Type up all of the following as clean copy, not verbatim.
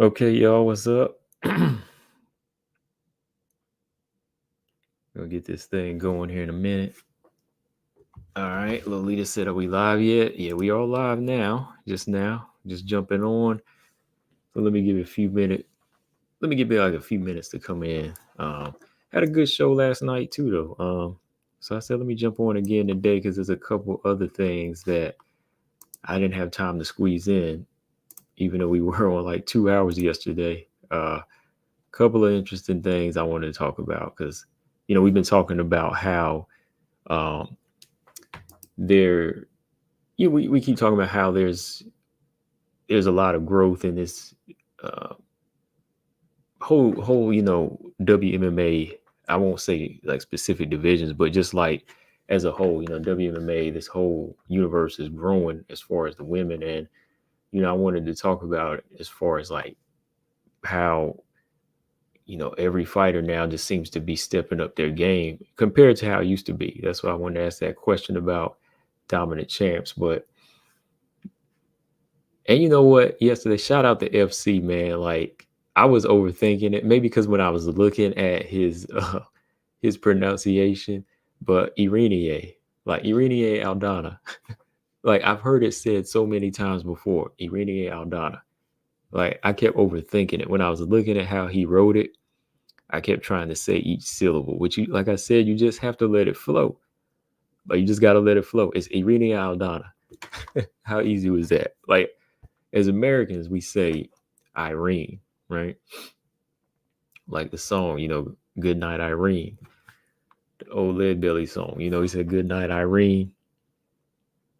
Okay, y'all, what's up? Gonna get this thing going here in a minute. All right, Lolita said, "Are we live yet?" Yeah, we are live now, just jumping on. So let me give it a few minutes. Let me give it like a few minutes to come in. Had a good show last night too, though. So I said, let me jump on again today because there's a couple other things that I didn't have time to squeeze in, even though we were on like 2 hours yesterday. Couple of interesting things I wanted to talk about because we've been talking about how um, there we keep talking about how there's a lot of growth in this uh, whole WMMA. I won't say like specific divisions, but just like as a whole, WMMA, this whole universe is growing as far as the women. And I wanted to talk about it as far as like how every fighter now just seems to be stepping up their game compared to how it used to be. That's why I wanted to ask that question about dominant champs. But and you know what? Yesterday, shout out to FC, man. Like I was overthinking it, maybe because when I was looking at his pronunciation, but Irene, like Irene Aldana, like I've heard it said so many times before, Irene Aldana. Like I kept overthinking it when I was looking at how he wrote it. I kept trying to say each syllable, which you, like I said, you just have to let it flow. Like you just got to let it flow. It's Irene Aldana. How easy was that? Like as Americans, we say Irene, right? Like the song, Good Night Irene, the old Lead Belly song. He said Good Night Irene,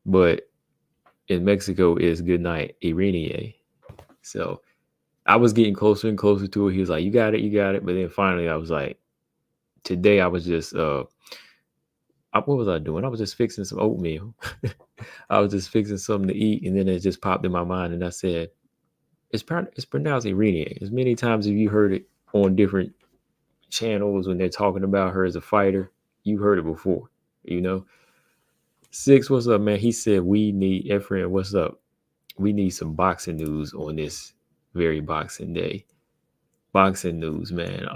but in Mexico is Good Night Irene. So I was getting closer and closer to it. He was like, you got it, you got it. But then finally I was like, today I was just what was I doing? I was just fixing some oatmeal. I was just fixing something to eat, and then it just popped in my mind, and I said, it's pronounced Irene. As many times have you heard it on different channels when they're talking about her as a fighter, you heard it before, you know. Six, what's up, man? He said we need Efren, what's up? We need some boxing news on this very boxing day. Boxing news, man.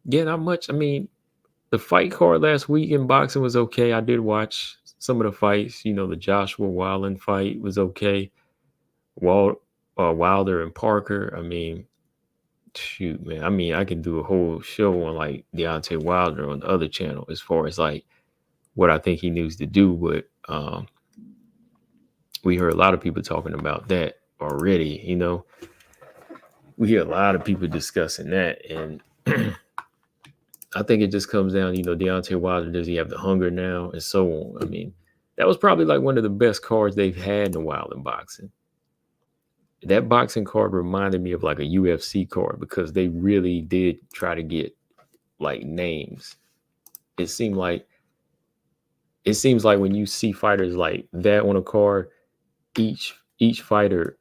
Yeah, not much. I mean, the fight card last week in boxing was okay. I did watch some of the fights. The Joshua Wilder fight was okay. Wal- Wilder and Parker. I mean, shoot, man. I mean, I can do a whole show on like Deontay Wilder on the other channel as far as like what I think he needs to do. But we heard a lot of people talking about that already. We hear a lot of people discussing that, and I think it just comes down, Deontay Wilder, does he have the hunger now, and so on. I mean, that was probably like one of the best cards they've had in a while in boxing. That boxing card reminded me of like a UFC card because they really did try to get like names. It seemed like it seems like when you see fighters like that on a card, each fighter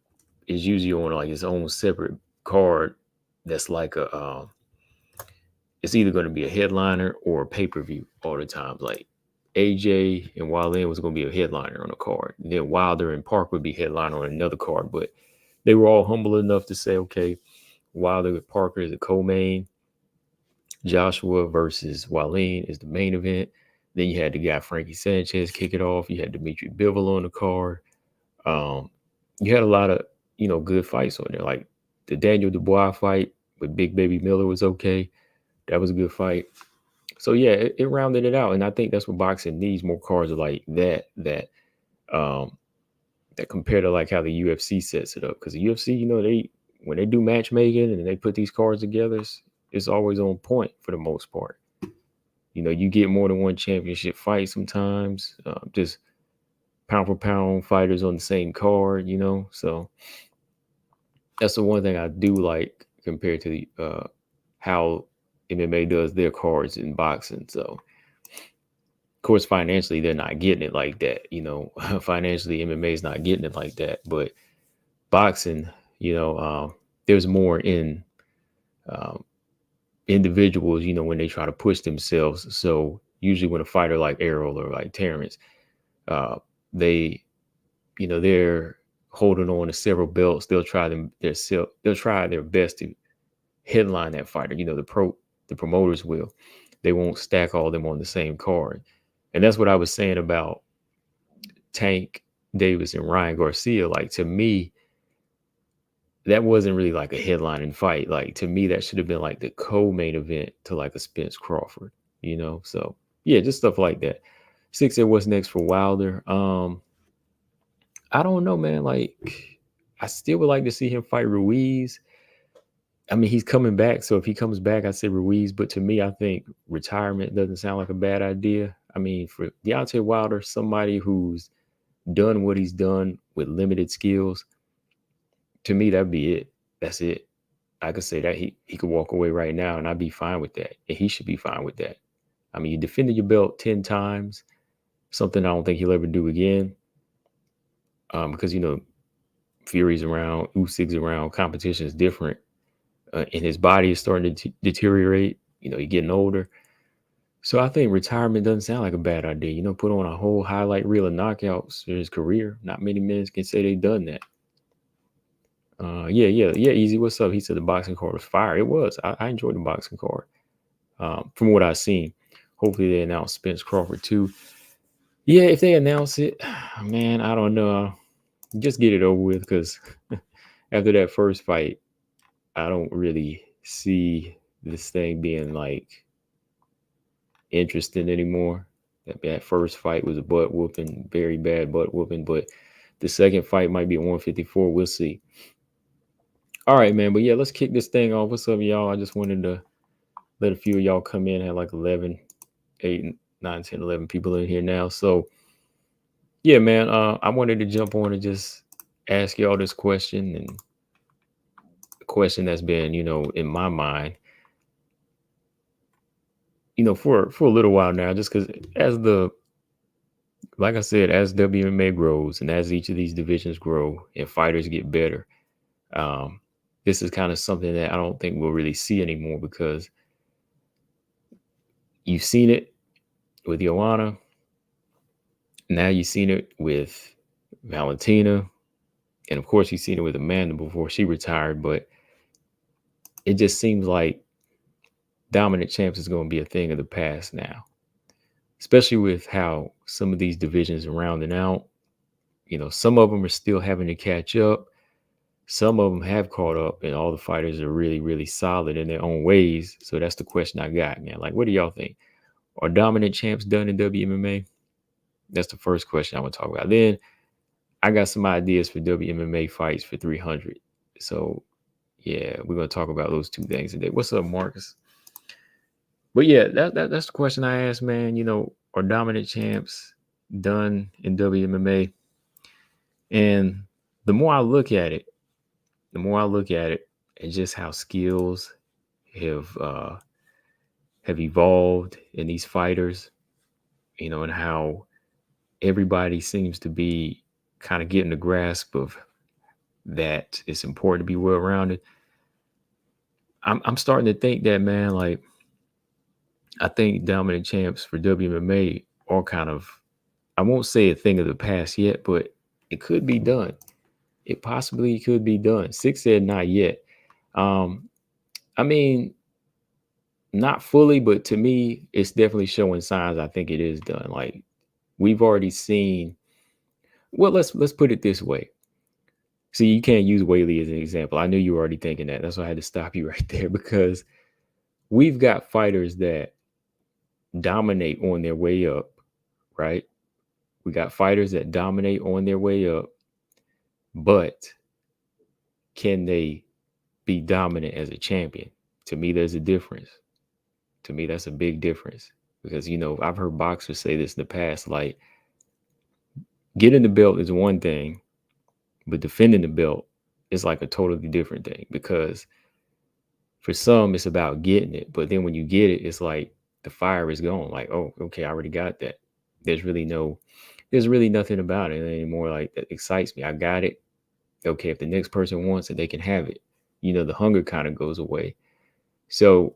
is usually on like his own separate card. That's like it's either going to be a headliner or a pay per view all the time. Like AJ and Wallin was going to be a headliner on a card. And then Wilder and Park would be headliner on another card. But they were all humble enough to say, okay, Wilder with Parker is a co-main. Joshua versus Wallin is the main event. Then you had the guy Frankie Sanchez kick it off. You had Dimitri Bivol on the card. Um, you had a lot of good fights on there. Like the Daniel Dubois fight with Big Baby Miller was okay. That was a good fight. So yeah, it rounded it out, and I think that's what boxing needs, more cards like um that compare to like how the UFC sets it up. Because the UFC, they when they do matchmaking and they put these cards together, it's always on point for the most part. You get more than one championship fight sometimes. Just pound for pound fighters on the same card. So that's the one thing I do like compared to the how MMA does their cards in boxing. So of course, financially, they're not getting it like that. Financially, MMA is not getting it like that. But boxing, there's more in um, individuals, when they try to push themselves. So usually when a fighter like Errol or like Terrence, uh, they, they're holding on to several belts, they'll try they'll try their best to headline that fighter. The promoters will. They won't stack all of them on the same card. And that's what I was saying about Tank Davis and Ryan Garcia. Like, to me, that wasn't really like a headlining fight. Like, to me, that should have been like the co-main event to like a Spence Crawford, So yeah, just stuff like that. Six said, what's next for Wilder? I don't know, man. Like, I still would like to see him fight Ruiz. I mean, he's coming back, so if he comes back, I'd say Ruiz. But to me, I think retirement doesn't sound like a bad idea. I mean, for Deontay Wilder, somebody who's done what he's done with limited skills, to me, that'd be it. That's it. I could say that he could walk away right now, and I'd be fine with that. And he should be fine with that. I mean, you defended your belt 10 times, something I don't think he'll ever do again. Because, Fury's around, Usyk's around, competition is different. And his body is starting to deteriorate. He's getting older. So I think retirement doesn't sound like a bad idea. Put on a whole highlight reel of knockouts for his career. Not many men can say they've done that. Yeah, Easy. What's up? He said the boxing card was fire. It was. I enjoyed the boxing card. From what I've seen. Hopefully they announce Spence Crawford too. Yeah, if they announce it, man, I don't know. Just get it over with, because after that first fight, I don't really see this thing being like interesting anymore. That first fight was a butt whooping, very bad butt whooping, but the second fight might be at 154. We'll see. All right, man. But yeah, let's kick this thing off. What's up, y'all? I just wanted to let a few of y'all come in. I had like 11, 8, 9, 10, 11 people in here now. So yeah, man, I wanted to jump on and just ask y'all this question, and a question that's been, in my mind, for a little while now, just because like I said, as WMMA grows and as each of these divisions grow and fighters get better, this is kind of something that I don't think we'll really see anymore, because you've seen it with Joanna. Now you've seen it with Valentina. And of course, you've seen it with Amanda before she retired. But it just seems like dominant champs is going to be a thing of the past now, especially with how some of these divisions are rounding out. Some of them are still having to catch up. Some of them have caught up, and all the fighters are really, really solid in their own ways. So that's the question I got, man. Like, what do y'all think? Are dominant champs done in WMMA? That's the first question I want to talk about. Then I got some ideas for WMMA fights for 300. So yeah, we're going to talk about those two things today. What's up, Marcus? But yeah, that's the question I asked, man. Are dominant champs done in WMMA? And the more I look at it, and just how skills have evolved in these fighters, and how everybody seems to be kind of getting the grasp of that it's important to be well-rounded. I'm starting to think that, man, like, I think dominant champs for WMMA are kind of, I won't say a thing of the past yet, but it could be done. It possibly could be done. Six said not yet. I mean, not fully, but to me, it's definitely showing signs. I think it is done. Like, we've already seen. Well, let's put it this way. See, you can't use Whaley as an example. I knew you were already thinking that. That's why I had to stop you right there, because we've got fighters that dominate on their way up, right? We got fighters that dominate on their way up, but can they be dominant as a champion? To me, there's a difference. To me, that's a big difference, because, I've heard boxers say this in the past, like, getting the belt is one thing, but defending the belt is like a totally different thing, because for some, it's about getting it. But then when you get it, it's like the fire is gone. Like, oh, okay, I already got that. There's really nothing about it anymore like that excites me. I got it. Okay, if the next person wants it, they can have it. The hunger kind of goes away. So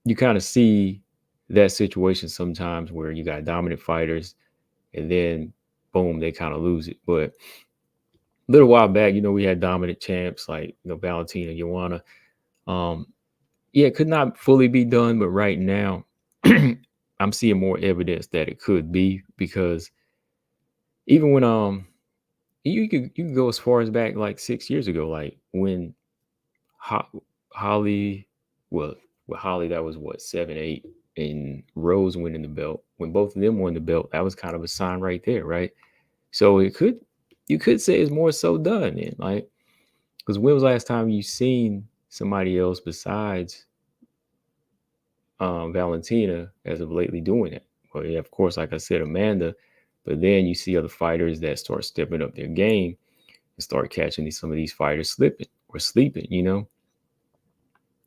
you kind of see that situation sometimes where you got dominant fighters and then boom, they kind of lose it. But little while back, we had dominant champs like Valentina, Joanna. Um, yeah, it could not fully be done, but right now, I'm seeing more evidence that it could be because even when you could go as far as back like 6 years ago, like when Holly, well, with Holly, that was what, 7, 8, and Rose winning the belt. When both of them won the belt, that was kind of a sign right there, right? So you could say it's more so done, and like, because when was the last time you seen somebody else besides Valentina as of lately doing it? Well, yeah, of course, like I said, Amanda, but then you see other fighters that start stepping up their game and start catching some of these fighters slipping or sleeping,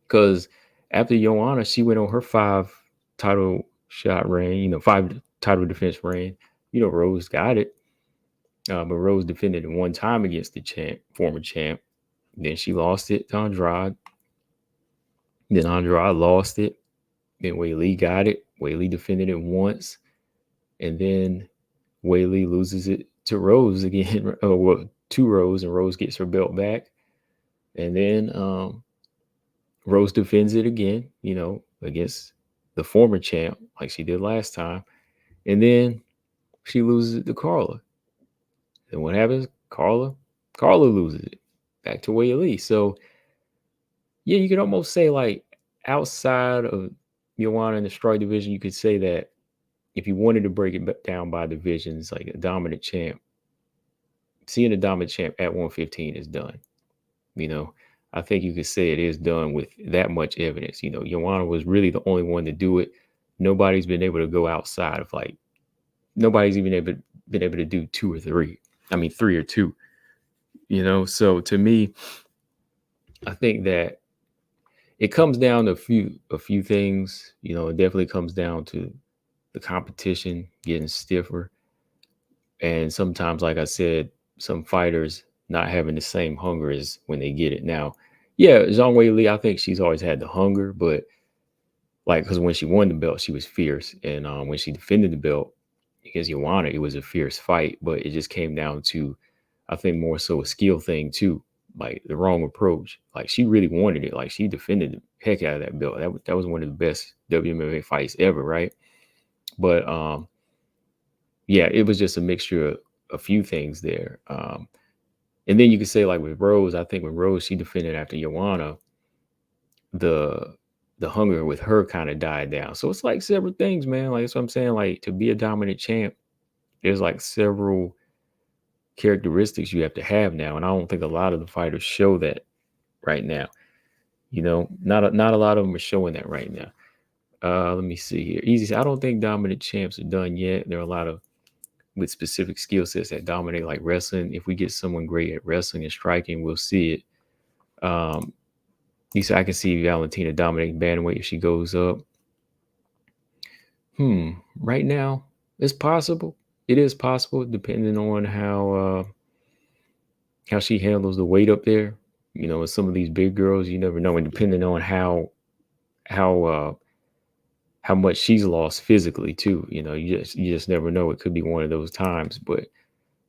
because after Joanna, she went on her 5 title shot reign, 5 title defense reign. Rose got it, but Rose defended it one time against the former champ. Then she lost it to Andrade. Then Andrade lost it. Then Weili got it. Weili defended it once, and then Weili loses it to Rose again. To Rose, and Rose gets her belt back. And then Rose defends it again, against the former champ, like she did last time. And then she loses it to Carla. And what happens? Carla loses it back to Weili. So yeah, you could almost say like outside of Joanna in the strawweight division, you could say that if you wanted to break it down by divisions, like a dominant champ, seeing a dominant champ at 115 is done. I think you could say it is done with that much evidence. Joanna was really the only one to do it. Nobody's been able to go outside of like, nobody's even been able to do 2 or 3. I mean, 3 or 2. So to me, I think that it comes down to a few things. It definitely comes down to the competition getting stiffer, and sometimes, like I said, some fighters not having the same hunger as when they get it. Now, yeah, Zhang Weili, I think she's always had the hunger, but like, because when she won the belt, she was fierce, and when she defended the belt against Joanna, it was a fierce fight, but it just came down to, I think, more so a skill thing too, like the wrong approach. Like, she really wanted it. Like, she defended the heck out of that belt. That was one of the best WMMA fights ever, right? But yeah, it was just a mixture of a few things there. And then you could say, like, with Rose, I think with Rose, she defended after Joanna, the hunger with her kind of died down. So it's like several things, man. Like, that's what I'm saying. Like, to be a dominant champ, there's like several characteristics you have to have now, and I don't think a lot of the fighters show that right now. Not a lot of them are showing that right now. Let me see here. Easy. I don't think dominant champs are done yet. There are a lot of with specific skill sets that dominate, like wrestling. If we get someone great at wrestling and striking, we'll see it. You say I can see Valentina dominating bantamweight if she goes up. Right now, it's possible. It is possible, depending on how she handles the weight up there. With some of these big girls, you never know, and depending on how much she's lost physically too. You just never know. It could be one of those times. But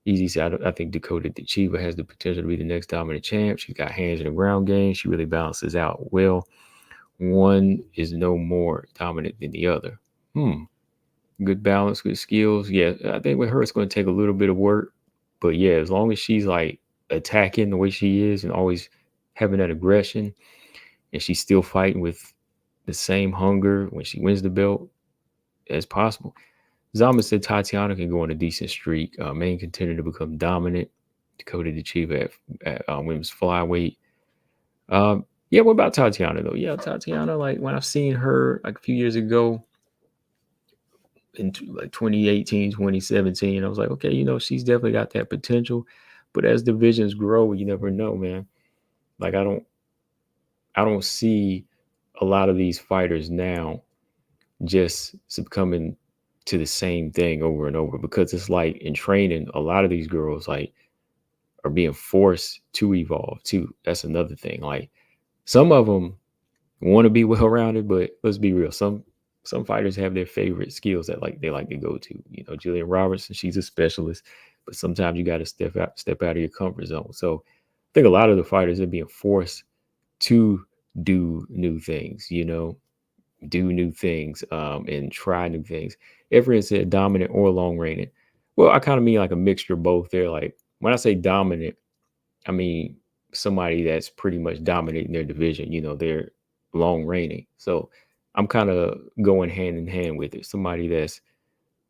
easy said, I think Dakota Chiba has the potential to be the next dominant champ. She's got hands in the ground game. She really balances out well. One is no more dominant than the other. Good balance, good skills. Yeah, I think with her, it's going to take a little bit of work. But yeah, as long as she's like attacking the way she is and always having that aggression, and she's still fighting with the same hunger when she wins the belt as possible. Zama said Tatiana can go on a decent streak. Main contender to become dominant. Dakota Chiba at women's flyweight. Yeah, what about Tatiana though? Yeah, Tatiana, like when I've seen her like a few years ago in like 2018, 2017, I was like, okay, she's definitely got that potential. But as divisions grow, you never know, man. Like I don't see a lot of these fighters now just succumbing to the same thing over and over, because it's like in training, a lot of these girls like are being forced to evolve too. That's another thing. Like some of them want to be well-rounded, but let's be real. Some fighters have their favorite skills that like they like to go to. Jillian Robertson, she's a specialist. but sometimes you got to step out of your comfort zone. So I think a lot of the fighters are being forced to do new things, do new things, and try new things. Ever said dominant or long reigning. Well, I kind of mean like a mixture of both there. Like when I say dominant, I mean somebody that's pretty much dominating their division, they're long reigning. So I'm kind of going hand in hand with it. Somebody that's,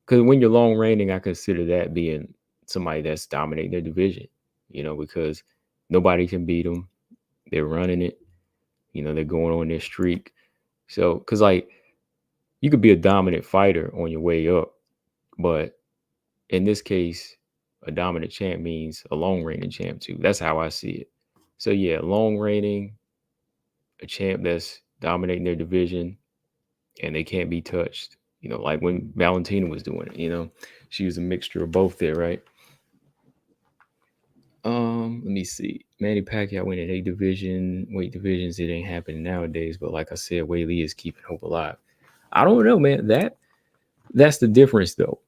because when you're long reigning, I consider that being somebody that's dominating their division, because nobody can beat them. They're running it, they're going on their streak. So, because like you could be a dominant fighter on your way up, but in this case, a dominant champ means a long reigning champ too. That's how I see it. So yeah, long reigning, a champ that's dominating their division and they can't be touched. Like when Valentina was doing it, she was a mixture of both there, right? Let me see. Manny Pacquiao winning weight divisions. It ain't happening nowadays, but like I said, Wei Lee is keeping hope alive. I don't know, man. That's the difference, though.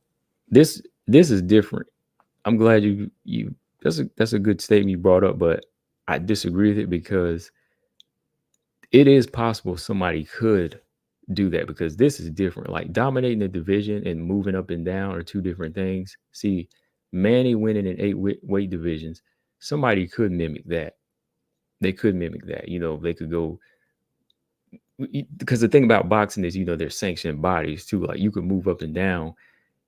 This is different. I'm glad you. That's a good statement you brought up, but I disagree with it because it is possible somebody could do that because this is different. Like dominating the division and moving up and down are two different things. See, Manny winning in 8 weight divisions, somebody could mimic that. They could mimic that. They could go, because the thing about boxing is, they're sanctioned bodies too. Like you could move up and down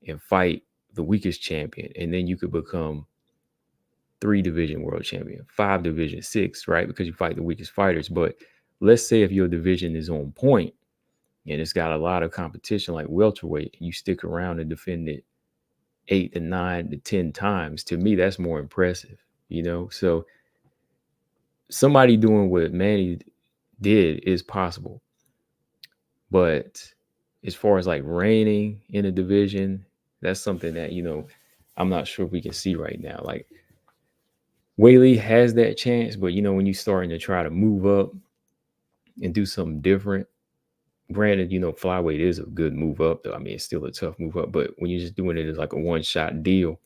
and fight the weakest champion, and then you could become 3 division world champion, 5 division, 6, right? Because you fight the weakest fighters. But let's say if your division is on point and it's got a lot of competition like welterweight, you stick around and defend it 8 to 9 to 10 times. To me, that's more impressive, So somebody doing what Manny did is possible. But as far as like reigning in a division, that's something that, I'm not sure we can see right now. Like Whaley has that chance, but when you're starting to try to move up and do something different, granted, flyweight is a good move up, though. I mean, it's still a tough move up, but when you're just doing it as like a one-shot deal,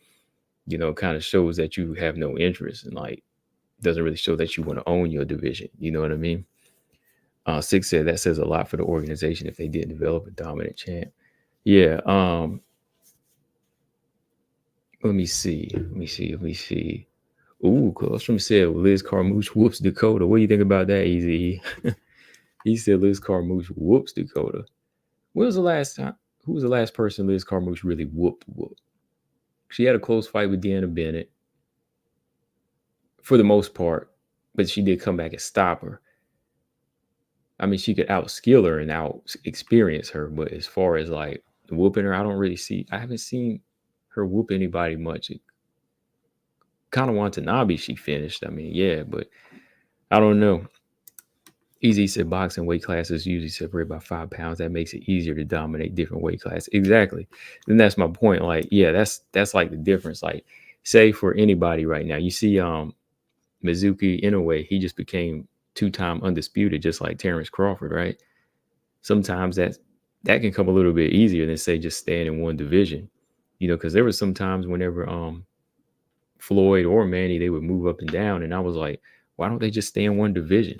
it kind of shows that you have no interest and like doesn't really show that you want to own your division. You know what I mean? Six said that says a lot for the organization if they didn't develop a dominant champ. Yeah. Let me see. Ooh, Colostrum said Liz Carmouche whoops Dakota. What do you think about that, Easy? He said Liz Carmouche whoops Dakota. When was the last time? Who was the last person Liz Carmouche really whooped? She had a close fight with Deanna Bennett for the most part, but she did come back and stop her. I mean, she could outskill her and out experience her, but as far as like whooping her, I haven't seen her whoop anybody much. Kind of Watanabe she finished. I mean, yeah, but I don't know. Easy said boxing weight classes usually separate by 5 pounds. That makes it easier to dominate different weight classes. Exactly. And that's my point. Like, yeah, that's like the difference. Like, say for anybody right now, you see Mizuki Inoue, he just became 2-time undisputed, just like Terrence Crawford, right? Sometimes that can come a little bit easier than say just staying in one division. Because there was some times whenever Floyd or Manny, they would move up and down. And I was like, why don't they just stay in one division?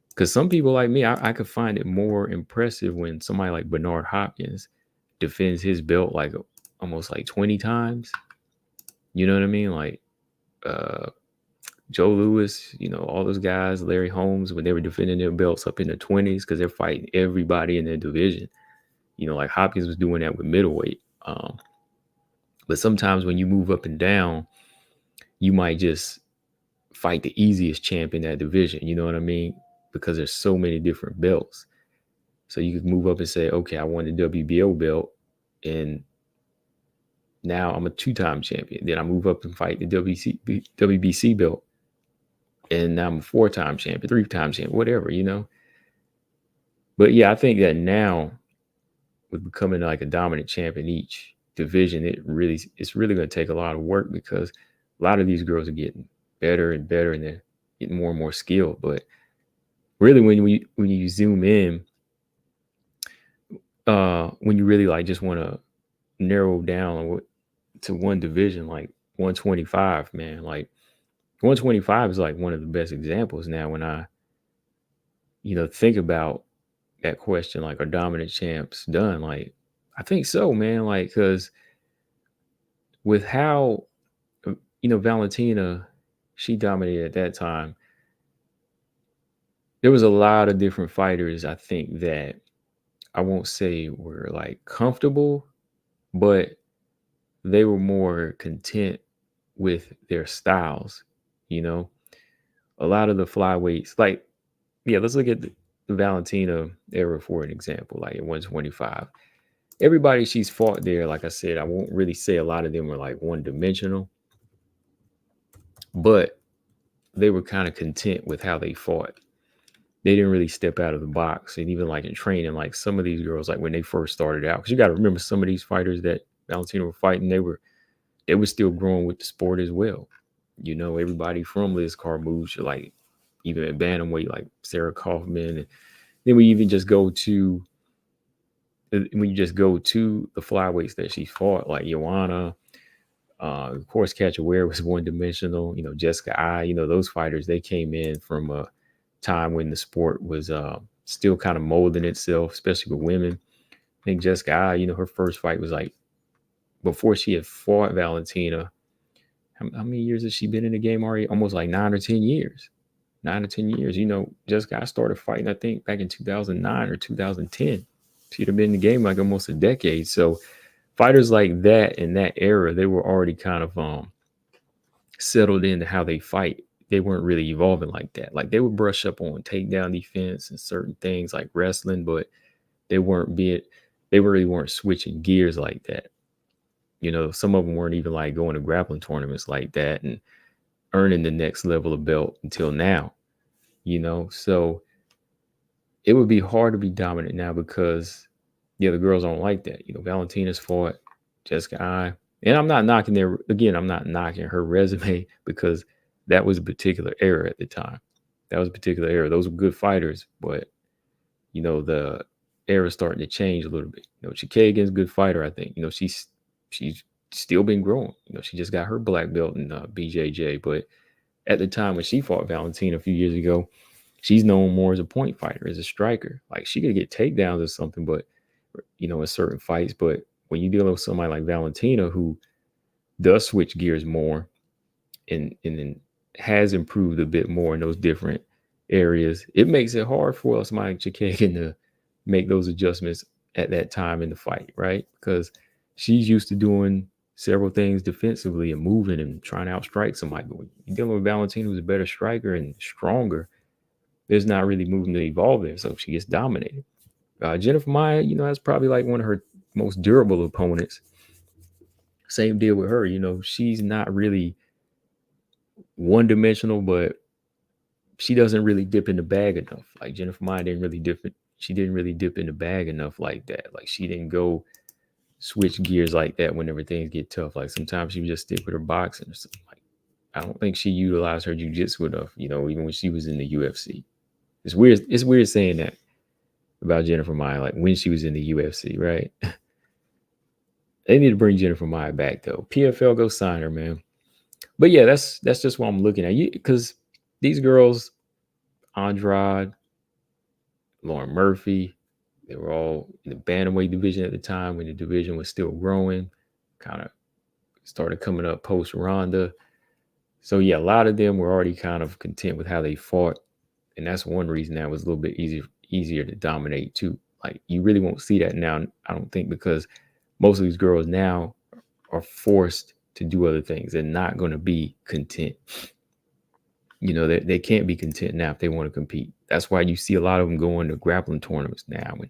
Because some people like me, I could find it more impressive when somebody like Bernard Hopkins defends his belt like almost like 20 times. You know what I mean? Like Joe Louis, all those guys, Larry Holmes, when they were defending their belts up in the 20s because they're fighting everybody in their division. Like Hopkins was doing that with middleweight. But sometimes when you move up and down, you might just fight the easiest champ in that division. You know what I mean? Because there's so many different belts. So you could move up and say, okay, I won the WBO belt and now I'm a 2-time champion. Then I move up and fight the WBC belt. And now I'm a 4-time champion, 3-time champion, whatever, But yeah, I think that now with becoming like a dominant champ in each division, it's really going to take a lot of work because a lot of these girls are getting better and better and they're getting more and more skilled. But really when you zoom in, when you really like just want to narrow down on what to one division, like 125, man. Like 125 is like one of the best examples now when I, think about that question, like, are dominant champs done? Like, I think so, man. Like, because with how, Valentina, she dominated at that time, there was a lot of different fighters, I think, that I won't say were like comfortable, but they were more content with their styles. You know, a lot of the flyweights, like, yeah, let's look at the Valentina era for an example, like at 125. Everybody she's fought there, like I said, I won't really say a lot of them were like one dimensional, but they were kind of content with how they fought. They didn't really step out of the box. And even like in training, like some of these girls, like when they first started out, because you got to remember some of these fighters that Valentina were fighting, they were still growing with the sport as well. Everybody from Liz Carmouche, like even at bantamweight, like Sarah Kaufman, and then we even just go to when you just go to the flyweights that she fought, like Joanna, of course, Catchaware was one dimensional. Jessica I, those fighters, they came in from a time when the sport was still kind of molding itself, especially with women. I think Jessica I, her first fight was like before she had fought Valentina. How many years has she been in the game already? Almost like 9 or 10 years. 9 or 10 years. Jessica I started fighting, I think, back in 2009 or 2010. She'd have been in the game like almost a decade. So fighters like that in that era, they were already kind of settled into how they fight. They weren't really evolving like that. Like they would brush up on takedown defense and certain things like wrestling, but they really weren't switching gears like that. Some of them weren't even like going to grappling tournaments like that and earning the next level of belt until now. So it would be hard to be dominant now because the girls don't like that. Valentina's fought Jessica I, and I'm not knocking her resume because that was a particular era at the time. That was a particular era. Those were good fighters, but the era starting to change a little bit. Chikagan's a good fighter, I think. She's still been growing. She just got her black belt in BJJ, but at the time when she fought Valentina a few years ago, she's known more as a point fighter, as a striker. Like she could get takedowns or something, but in certain fights. But when you're dealing with somebody like Valentina who does switch gears more and then has improved a bit more in those different areas, it makes it hard for somebody like Chikagan to make those adjustments at that time in the fight, right? Because she's used to doing several things defensively and moving and trying to outstrike somebody. But when you're dealing with Valentina, who's a better striker and stronger, there's not really moving to evolve there, so she gets dominated. Jennifer Maia, that's probably like one of her most durable opponents. Same deal with her. She's not really one-dimensional, but she doesn't really dip in the bag enough. Like Jennifer Maia didn't really dip in the bag enough like that. Like she didn't go switch gears like that whenever things get tough. Like sometimes she would just stick with her boxing or something. Like I don't think she utilized her jiu-jitsu enough, even when she was in the UFC. It's weird saying that about Jennifer Maia, like when she was in the UFC, right? They need to bring Jennifer Maia back though. PFL, go sign her, man. But yeah, that's just what I'm looking at. Because these girls, Andrade, Lauren Murphy, they were all in the bantamweight division at the time when the division was still growing. Kind of started coming up post Ronda. So yeah, a lot of them were already kind of content with how they fought. And that's one reason that was a little bit easier to dominate too. Like you really won't see that now, I don't think, because most of these girls now are forced to do other things. They're not going to be content. They can't be content now if they want to compete. That's why you see a lot of them going to grappling tournaments now. When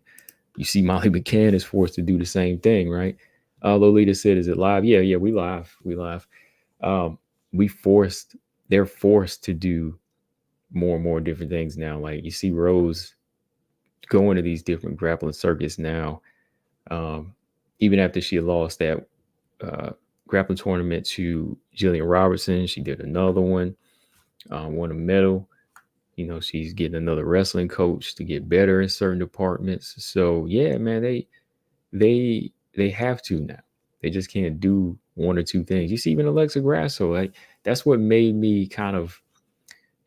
you see Molly McCann is forced to do the same thing, right? Lolita said, "Is it live?" Yeah, we live. They're forced to do more and more different things now. Like you see Rose going to these different grappling circuits now. Even after she lost that grappling tournament to Jillian Robertson, she did another one, won a medal. She's getting another wrestling coach to get better in certain departments. So yeah, man, they have to now. They just can't do one or two things. You see, even Alexa Grasso, like that's what made me kind of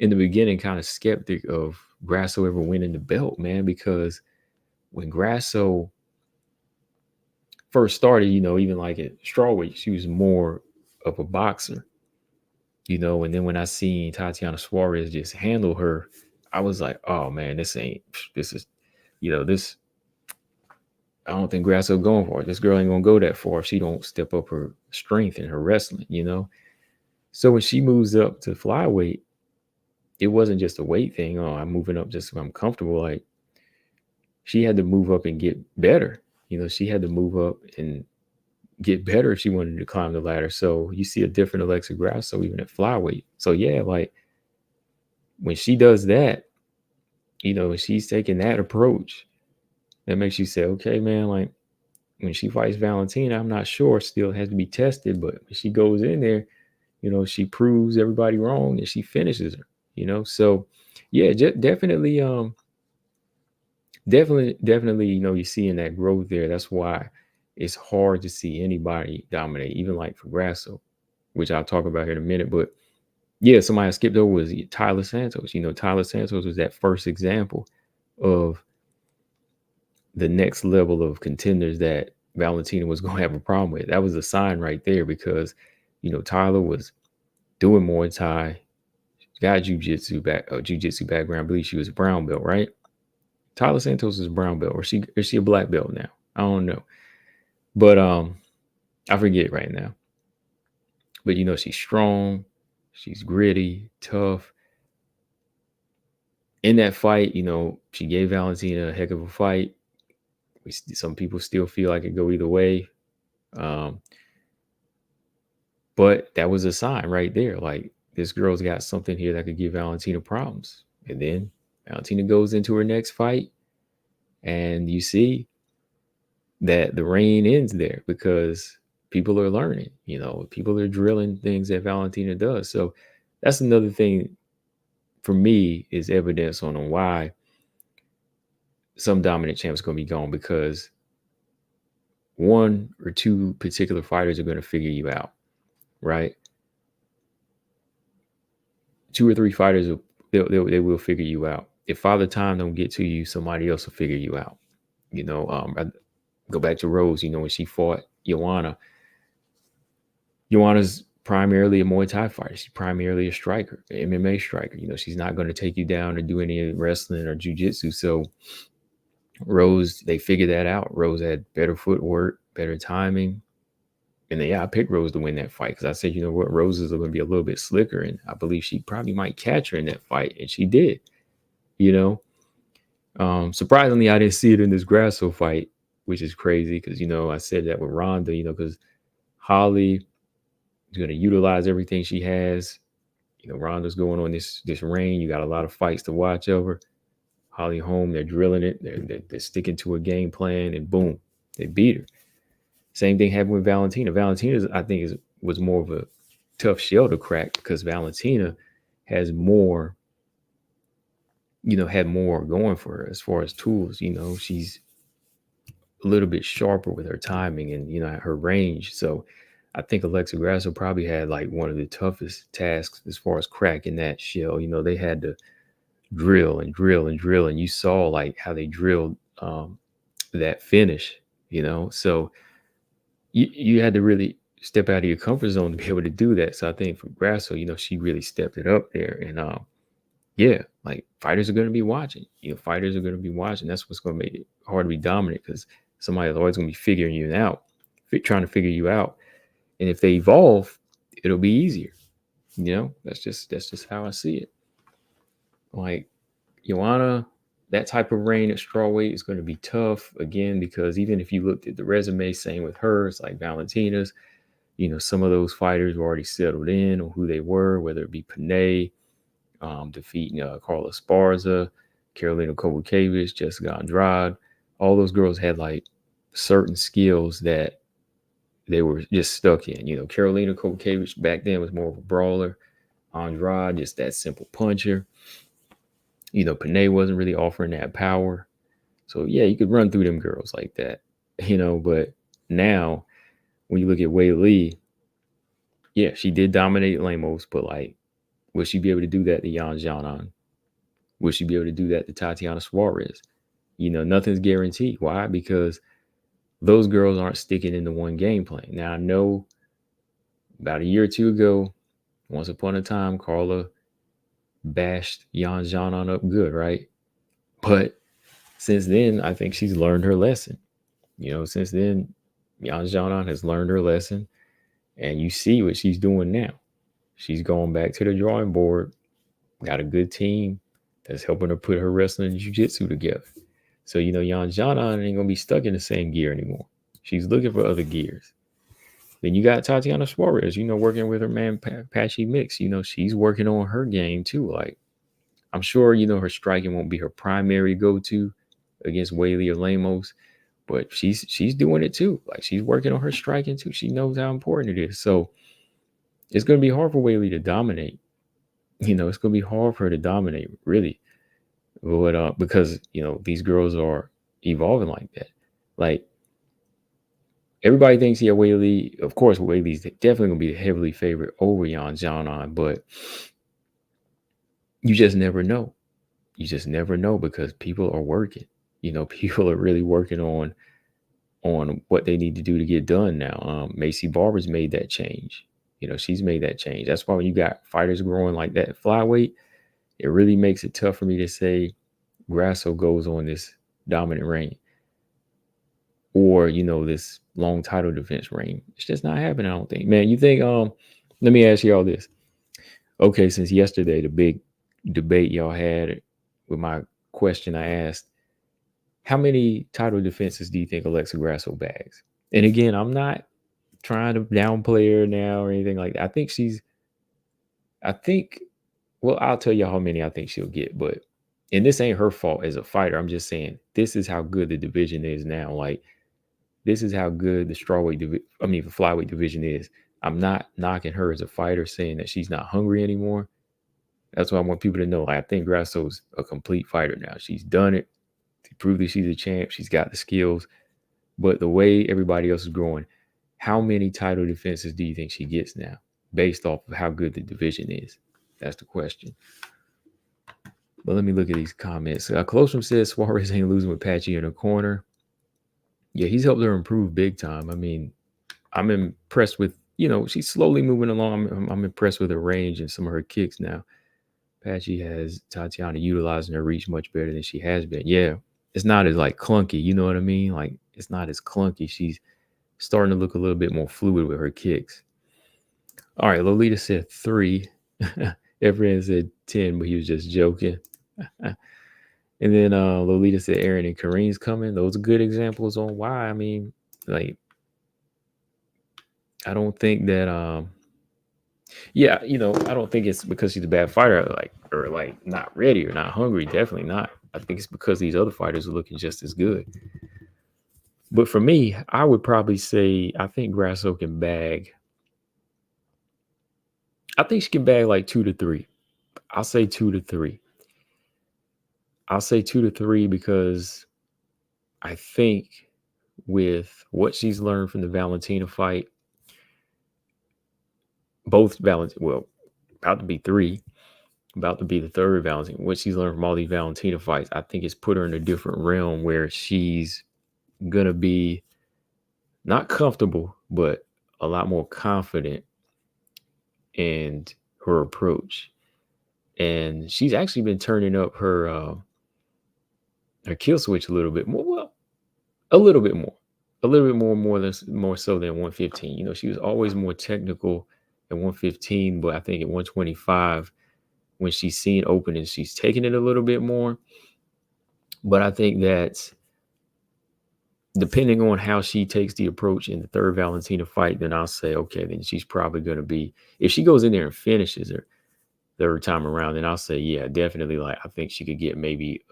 in the beginning kind of skeptic of Grasso ever winning the belt, man, because when Grasso first started, even like at strawweight, she was more of a boxer, and then when I seen Tatiana Suarez just handle her, I was like, oh man, this is, this, I don't think Grasso going for it. This girl ain't gonna go that far if she don't step up her strength and her wrestling. So when she moves up to flyweight, it wasn't just a weight thing. Oh, I'm moving up just so I'm comfortable. Like she had to move up and get better. She had to move up and get better if she wanted to climb the ladder. So you see a different Alexa Grasso even at flyweight. So yeah, like when she does that, she's taking that approach, that makes you say, okay, man, like when she fights Valentina, I'm not sure, still has to be tested, but when she goes in there, she proves everybody wrong and she finishes her. So yeah, definitely, definitely, you're seeing that growth there. That's why it's hard to see anybody dominate, even like for Grasso, which I'll talk about here in a minute. But yeah, somebody I skipped over was Tyler Santos. Tyler Santos was that first example of the next level of contenders that Valentina was going to have a problem with. That was a sign right there because, Tyler was doing Muay Thai, got jiu-jitsu background. I believe she was a brown belt, right? Tyler Santos is a brown belt, or is she a black belt now? I don't know. But I forget right now. But she's strong, she's gritty, tough. In that fight, she gave Valentina a heck of a fight. Some people still feel like it go either way. But that was a sign right there. Like this girl's got something here that could give Valentina problems. And then Valentina goes into her next fight, and you see that the reign ends there because people are learning. People are drilling things that Valentina does. So that's another thing for me is evidence on why some dominant champs are going to be gone, because one or two particular fighters are going to figure you out, right? Two or three fighters they will figure you out. If Father Time don't get to you, somebody else will figure you out. I go back to Rose. When she fought Joanna, Joanna's primarily a Muay Thai fighter. She's primarily a striker, an MMA striker. She's not going to take you down or do any wrestling or jiu-jitsu. So Rose, they figured that out. Rose had better footwork, better timing. And then, I picked Rose to win that fight because I said, Rose is going to be a little bit slicker. And I believe she probably might catch her in that fight. And she did, Surprisingly, I didn't see it in this Grasso fight, which is crazy because, I said that with Ronda, because Holly is going to utilize everything she has. Ronda's going on this reign. You got a lot of fights to watch over. Holly Holm, they're drilling it. They're sticking to a game plan, and boom, they beat her. Same thing happened with Valentina. Valentina, I think, was more of a tough shell to crack because Valentina has more, had more going for her as far as tools. She's a little bit sharper with her timing and, her range. So I think Alexa Grasso probably had like one of the toughest tasks as far as cracking that shell. They had to drill and drill and drill. And you saw like how they drilled that finish, so you had to really step out of your comfort zone to be able to do that. So I think for Grasso, she really stepped it up there. And yeah, like fighters are going to be watching. Fighters are going to be watching. That's what's going to make it hard to be dominant because somebody's always going to be figuring you out, trying to figure you out. And if they evolve, it'll be easier. That's just how I see it. Like Joanna, that type of reign at strawweight is going to be tough again, because even if you looked at the resume, same with her, it's like Valentina's, some of those fighters were already settled in on who they were, whether it be Panay, defeating Carla Esparza, Karolina Kowalkiewicz, Jessica Andrade. All those girls had like certain skills that they were just stuck in. Karolina Kowalkiewicz back then was more of a brawler. Andrade, just that simple puncher. Panay wasn't really offering that power. So yeah, you could run through them girls like that, but now when you look at Wei Lee, yeah, she did dominate Lemos, but like, will she be able to do that to Yan Xiaonan? Will she be able to do that to Tatiana Suarez? Nothing's guaranteed. Why? Because those girls aren't sticking into one game plan. Now, I know about a year or two ago, once upon a time, Carla bashed Yan Xiaonan up good, right? But since then, I think she's learned her lesson. Since then, Yan Xiaonan has learned her lesson, and you see what she's doing now. She's going back to the drawing board, got a good team that's helping her put her wrestling and jiu-jitsu together. So, Yan Xiaonan ain't going to be stuck in the same gear anymore. She's looking for other gears. Then you got Tatiana Suarez, working with her man Patchy Mix. She's working on her game too. Like, I'm sure, her striking won't be her primary go-to against Whaley or Lemos, but she's doing it too. Like, she's working on her striking too. She knows how important it is. So it's going to be hard for Whaley to dominate. It's going to be hard for her to dominate, really. But because, these girls are evolving like that. Like, everybody thinks, yeah, Whaley, of course, Whaley's definitely going to be the heavily favorite over Yan Xiaonan, but you just never know. You just never know because people are working. People are really working on what they need to do to get done now. Macy Barber's made that change. She's made that change. That's why when you got fighters growing like that flyweight, it really makes it tough for me to say Grasso goes on this dominant reign or, this long title defense reign. It's just not happening, I don't think. Man, you think, let me ask you all this. Okay, since yesterday, the big debate y'all had with my question I asked, how many title defenses do you think Alexa Grasso bags? And again, I'm not trying to downplay her now or anything like that. Well, I'll tell you how many I think she'll get, and this ain't her fault as a fighter. I'm just saying, this is how good the division is now. Like, this is how good the flyweight division is. I'm not knocking her as a fighter, saying that she's not hungry anymore. That's what I want people to know. I think Grasso's a complete fighter now. She's done it. She proved that she's a champ. She's got the skills. But the way everybody else is growing, how many title defenses do you think she gets now based off of how good the division is? That's the question. But let me look at these comments. Closum says Suarez ain't losing with Patchy in the corner. Yeah, he's helped her improve big time. I mean, I'm impressed with, she's slowly moving along. I'm impressed with her range and some of her kicks now. Patchy has Tatiana utilizing her reach much better than she has been. Yeah, it's not as like clunky. You know what I mean? Like, it's not as clunky. She's starting to look a little bit more fluid with her kicks. All right, Lolita said 3. Efren said 10, but he was just joking. And then Lolita said Aaron and Kareem's coming. Those are good examples on why. I mean, like, I don't think that I don't think it's because she's a bad fighter, or not ready or not hungry. Definitely not. I think it's because these other fighters are looking just as good. But for me, I would probably say I think Grasso can bag. I think she can bag like 2 to 3. I'll say 2 to 3. I'll say 2 to 3 because I think with what she's learned from the Valentina fight, about to be 3, about to be the third Valentina. What she's learned from all these Valentina fights, I think it's put her in a different realm where she's going to be not comfortable, but a lot more confident in her approach. And she's actually been turning up her kill switch a little bit more. Well, a little bit more so than 115. She was always more technical at 115, but I think at 125, when she's seen openings, she's taking it a little bit more. But I think that depending on how she takes the approach in the third Valentina fight, then I'll say, okay, then she's probably going to be, if she goes in there and finishes her third time around, then I'll say, yeah, definitely. Like, I think she could get maybe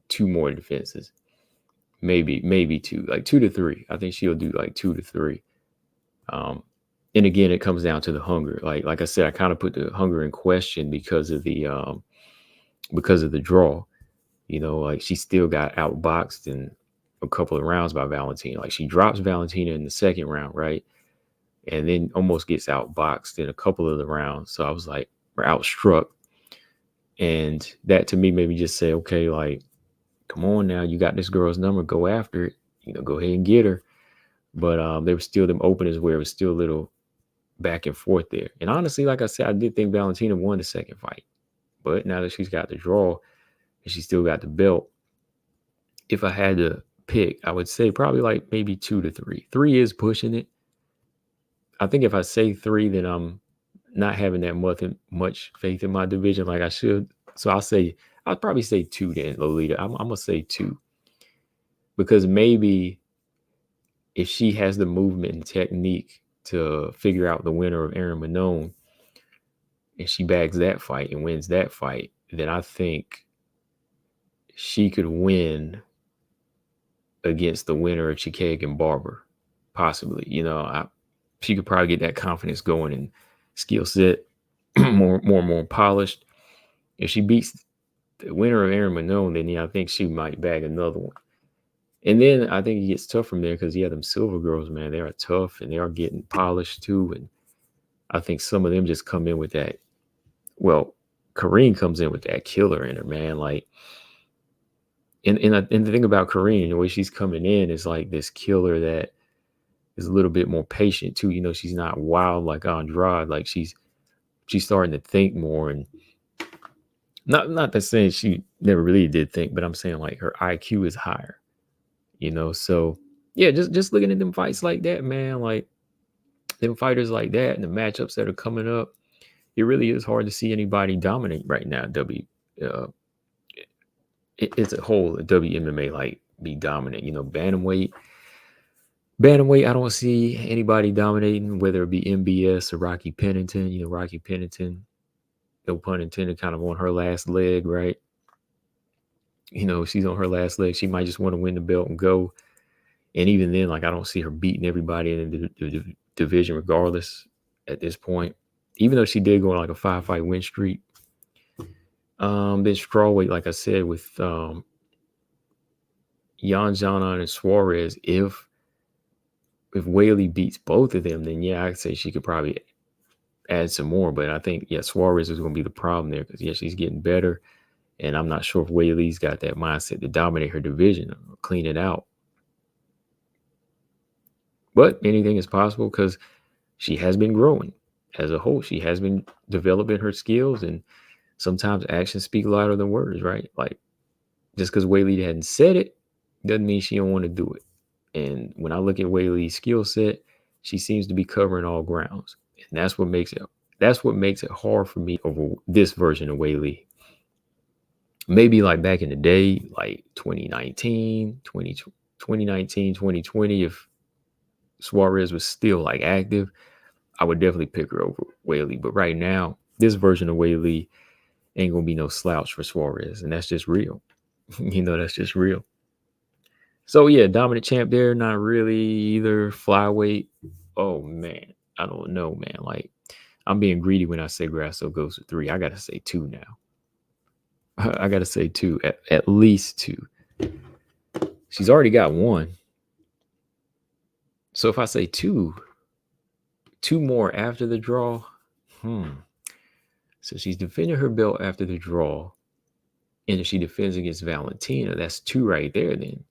2 more defenses. Maybe 2, like 2 to 3. I think she'll do like 2 to 3. And again, it comes down to the hunger. Like I said, I kind of put the hunger in question because of the draw. Like, she still got outboxed in a couple of rounds by Valentina. Like, she drops Valentina in the second round, right? and then almost gets outboxed in a couple of the rounds. So I was like, we're outstruck. And that to me made me just say, okay, like, come on now, you got this girl's number, go after it, go ahead and get her. But there was still them openers where it was still a little back and forth there. And honestly, like I said, I did think Valentina won the second fight. But now that she's got the draw and she still got the belt, if I had to pick, I would say probably like maybe 2-3. 3 is pushing it. I think if I say 3, then I'm not having that much faith in my division like I should. So I'll probably say 2 then, Lolita. I'm gonna say 2. Because maybe if she has the movement and technique to figure out the winner of Aaron Manone, and she bags that fight and wins that fight, then I think she could win against the winner of Chikeg and Barber, possibly. She could probably get that confidence going and skill set more polished. If she beats the winner of Aaron Manone, then I think she might bag another one. And then I think it gets tough from there because them Silver girls, man, they are tough and they are getting polished too. And I think some of them just come in with that. Well, Karine comes in with that killer in her, man. Like, and the thing about Karine, the way she's coming in is like this killer that is a little bit more patient too. She's not wild like Andrade. Like she's starting to think more, and not that saying she never really did think, but I'm saying like her IQ is higher. So yeah, just looking at them fights like that, man, like them fighters like that and the matchups that are coming up, it really is hard to see anybody dominate right now. It's a whole WMMA like be dominant. Bantamweight, I don't see anybody dominating, whether it be MBS or Rocky Pennington. Rocky Pennington, no pun intended, kind of on her last leg, right? She's on her last leg. She might just want to win the belt and go. And even then, like, I don't see her beating everybody in the division regardless at this point. Even though she did go on like a 5-fight win streak. Then strawweight, like I said, with Jan Janan and Suarez, if Whaley beats both of them, then yeah, I'd say she could probably add some more. But I think, yeah, Suarez is going to be the problem there because, yeah, she's getting better. And I'm not sure if Whaley's got that mindset to dominate her division or clean it out. But anything is possible because she has been growing as a whole. She has been developing her skills, and sometimes actions speak louder than words, right? Like, just because Whaley hadn't said it doesn't mean she don't want to do it. And when I look at Whaley's skill set, she seems to be covering all grounds. And that's what makes it hard for me over this version of Whaley. Maybe like back in the day, like 2019, 2020, if Suarez was still like active, I would definitely pick her over Whaley. But right now, this version of Whaley ain't gonna be no slouch for Suarez, and that's just real. That's just real. So yeah, dominant champ there, not really either. Flyweight, oh man, I don't know, man. Like, I'm being greedy when I say Grasso goes to 3. I gotta say 2 now. I gotta say 2, at least 2. She's already got 1. So if I say 2 more after the draw, so she's defending her belt after the draw. And if she defends against Valentina, that's 2 right there then.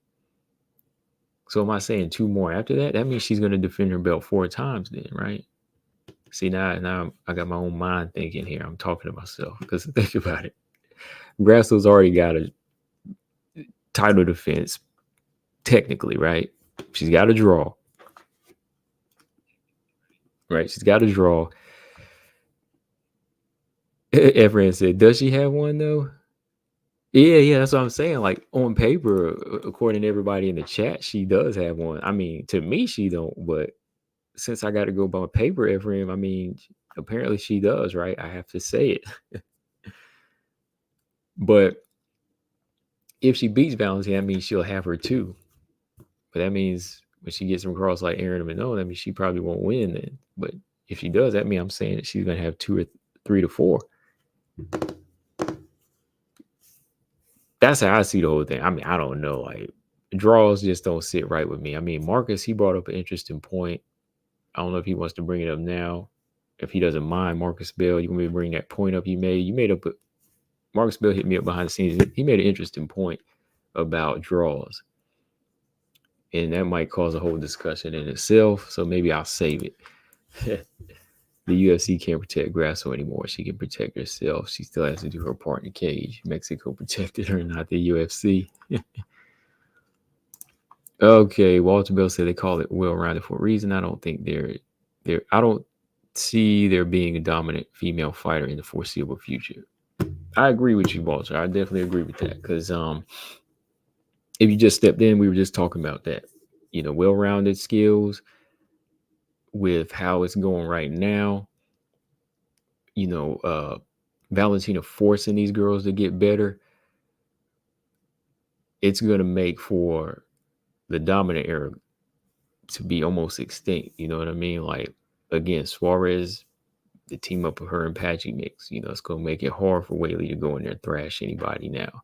So am I saying 2 more after that? That means she's going to defend her belt 4 times then, right? See, now I got my own mind thinking here. I'm talking to myself because think about it. Grasso's already got a title defense, technically, right? She's got a draw. Right? She's got a draw. Efren said, does she have one though? Yeah, that's what I'm saying. Like, on paper, according to everybody in the chat, she does have one. I mean, to me, she don't, but since I got to go by paper, Ephraim, I mean, apparently she does, right? I have to say it. But if she beats Valentina, that means she'll have her too. But that means when she gets across like Aaron and Manone, that means she probably won't win then. But if she does, that means I'm saying that she's going to have 2 or 3 to 4. That's how I see the whole thing. I mean, I don't know. Like, draws just don't sit right with me. I mean, Marcus, he brought up an interesting point. I don't know if he wants to bring it up now. If he doesn't mind, Marcus Bell, you want me to bring that point up you made? You made up. Marcus Bell hit me up behind the scenes. He made an interesting point about draws, and that might cause a whole discussion in itself. So maybe I'll save it. The UFC can't protect Grasso anymore. She can protect herself. She still has to do her part in the cage. Mexico protected her, not the UFC. Okay, Walter Bell said they call it well-rounded for a reason. I don't think I don't see there being a dominant female fighter in the foreseeable future. I agree with you, Walter. I definitely agree with that. Because if you just stepped in, we were just talking about that. Well-rounded skills with how it's going right now. Valentina forcing these girls to get better. It's going to make for the dominant era to be almost extinct. You know what I mean? Like, again, Suarez, the team up with her and Patchy Mix, it's going to make it hard for Whaley to go in there and thrash anybody now.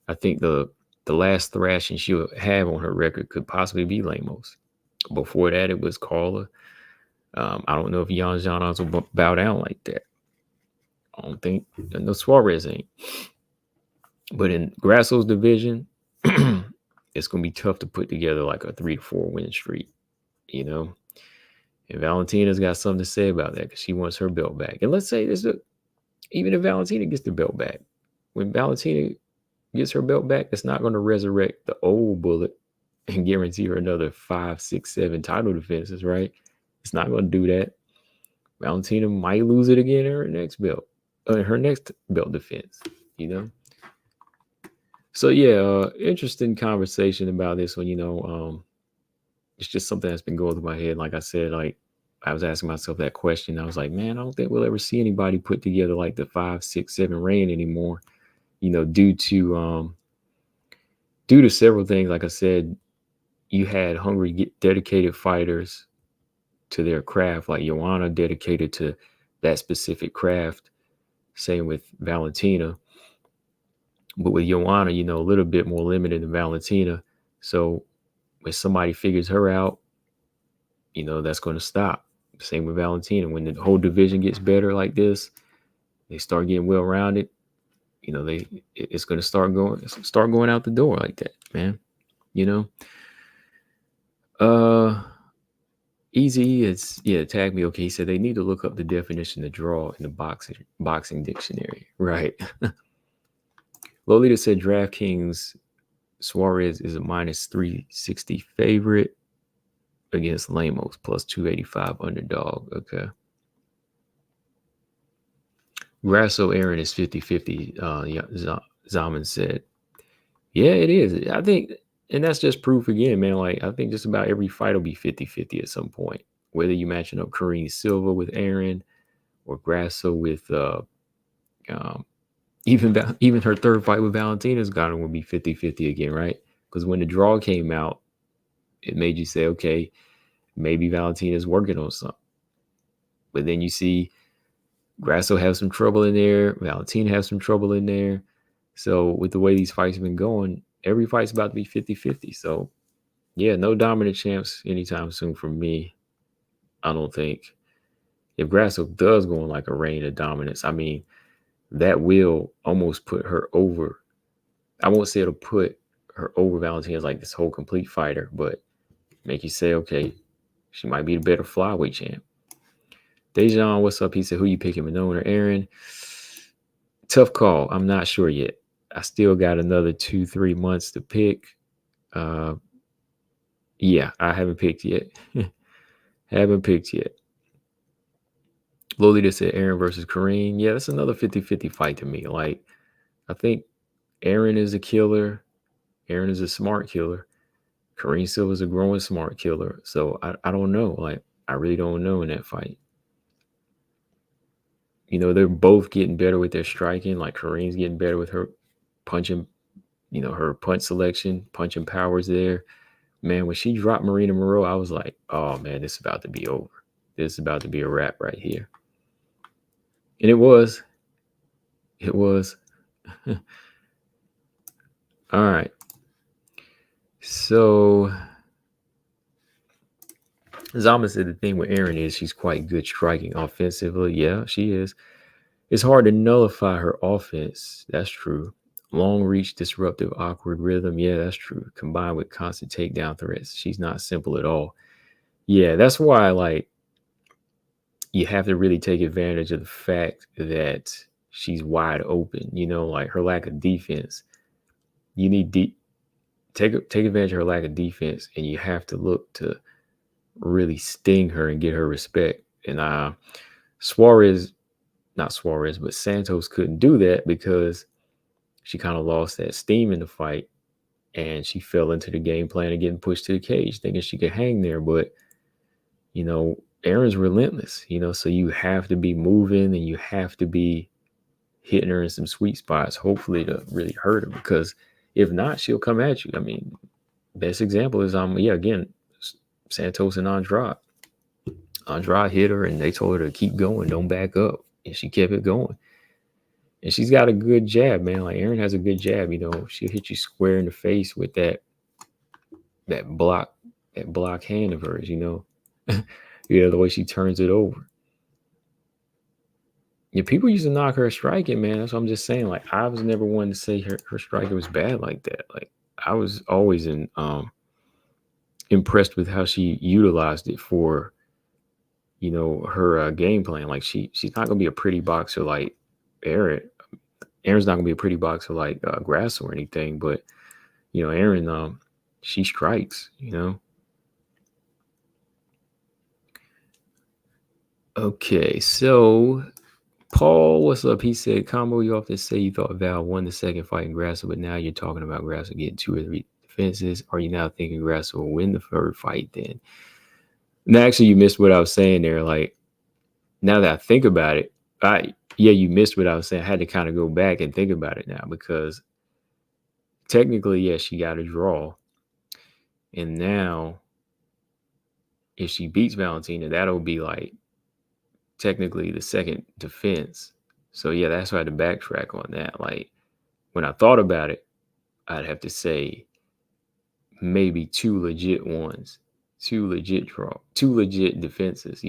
I think the last thrashing she'll have on her record could possibly be Lemos. Before that, it was Carla. I don't know if Jan Janos will bow down like that. I don't think. No, Suarez ain't. But in Grasso's division, it's going to be tough to put together like a 3 to 4 win streak, And Valentina's got something to say about that because she wants her belt back. And let's say even if Valentina gets the belt back, when Valentina gets her belt back, it's not going to resurrect the old Bullet and guarantee her another 5, 6, 7 title defenses, right? It's not going to do that. Valentina might lose it again in her next belt defense, So yeah, interesting conversation about this one. It's just something that's been going through my head. Like I said, like I was asking myself that question. I was like, man, I don't think we'll ever see anybody put together like the 5, 6, 7 reign anymore. Due to several things. Like I said, you had hungry, dedicated fighters to their craft, like Joanna dedicated to that specific craft. Same with Valentina. But with Joanna, a little bit more limited than Valentina. So when somebody figures her out, that's going to stop. Same with Valentina. When the whole division gets better like this, they start getting well-rounded. It's going to start going out the door like that, man. Easy is tag me. Okay, he said they need to look up the definition of draw in the boxing dictionary, right? Lolita said DraftKings Suarez is a minus 360 favorite against Lemos, plus 285 underdog. Okay. Grasso Aaron is 50-50. Zaman said, yeah, it is. I think, and that's just proof again, man. Like, I think just about every fight will be 50-50 at some point. Whether you're matching up Kareem Silva with Aaron or Grasso with even her third fight with Valentina's got will be 50-50 again, right? Because when the draw came out, it made you say, okay, maybe Valentina's working on something. But then you see Grasso have some trouble in there. Valentina have some trouble in there. So with the way these fights have been going, every fight's about to be 50-50. So, yeah, no dominant champs anytime soon for me, I don't think. If Grasso does go on like a reign of dominance, I mean, that will almost put her over. I won't say it'll put her over Valentina as like this whole complete fighter, but make you say, okay, she might be the better flyweight champ. Dejan, what's up? He said, who you picking, Manone or Aaron? Tough call. I'm not sure yet. I still got another 2-3 months to pick. Yeah, I haven't picked yet. Lolita said Aaron versus Kareem. Yeah, that's another 50-50 fight to me. Like, I think Aaron is a killer. Aaron is a smart killer. Kareem Silva is a growing smart killer. So I don't know. Like, I really don't know in that fight. They're both getting better with their striking. Like, Kareem's getting better with her punching, her punch selection, punching powers there. Man, when she dropped Marina Moreau, I was like, oh, man, this is about to be over. This is about to be a wrap right here. And it was. All right. So Zama said the thing with Erin is she's quite good striking offensively. Yeah, she is. It's hard to nullify her offense. That's true. Long reach, disruptive, awkward rhythm. Yeah, that's true. Combined with constant takedown threats. She's not simple at all. Yeah, that's why, like, you have to really take advantage of the fact that she's wide open. Like her lack of defense. You need take advantage of her lack of defense, and you have to look to really sting her and get her respect. And Suarez, not Suarez, but Santos couldn't do that because she kind of lost that steam in the fight, and she fell into the game plan of getting pushed to the cage, thinking she could hang there. But Erin's relentless. So you have to be moving and you have to be hitting her in some sweet spots, hopefully to really hurt her. Because if not, she'll come at you. I mean, best example is again, Santos and Andrade. Andrade hit her and they told her to keep going, don't back up. And she kept it going. And she's got a good jab, man. Like Erin has a good jab, she'll hit you square in the face with that block hand of hers, the way she turns it over. Yeah, people used to knock her striking, man. That's what I'm just saying. Like, I was never one to say her striking was bad like that. Like, I was always impressed with how she utilized it for, her game plan. Like, she's not gonna be a pretty boxer like Erin. Erin's not gonna be a pretty boxer like Grass or anything, but Erin, she strikes. Okay, so Paul, what's up? He said, Combo, you often say you thought Val won the second fight in Grasso, but now you're talking about Grasso getting 2 or 3 defenses. Are you now thinking Grasso will win the third fight then? Now, actually, you missed what I was saying there. Like, now that I think about it, you missed what I was saying. I had to kind of go back and think about it now because technically, yes, she got a draw. And now, if she beats Valentina, that'll be like technically the second defense. So, yeah, that's why I had to backtrack on that. Like, when I thought about it, I'd have to say maybe 2 legit ones, 2 legit defenses,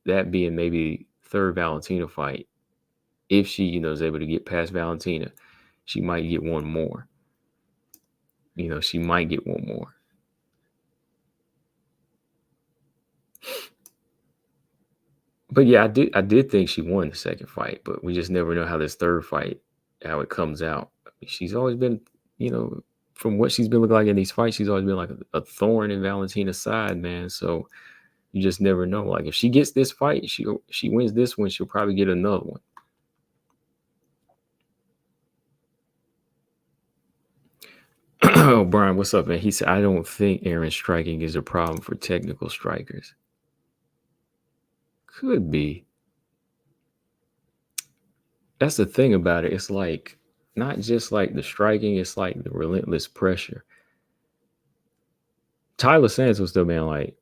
that being maybe third Valentina fight. If she, is able to get past Valentina, she might get one more. She might get one more. But yeah, I did think she won the second fight, but we just never know how this third fight, how it comes out. I mean, she's always been, from what she's been looking like in these fights, she's always been like a thorn in Valentina's side, man. So you just never know. Like if she gets this fight, she wins this one, she'll probably get another one. Oh, Brian, what's up, man? He said, I don't think Erin's striking is a problem for technical strikers. Could be. That's the thing about it. It's like not just like the striking, it's like the relentless pressure. Tyler Santos, though, man, like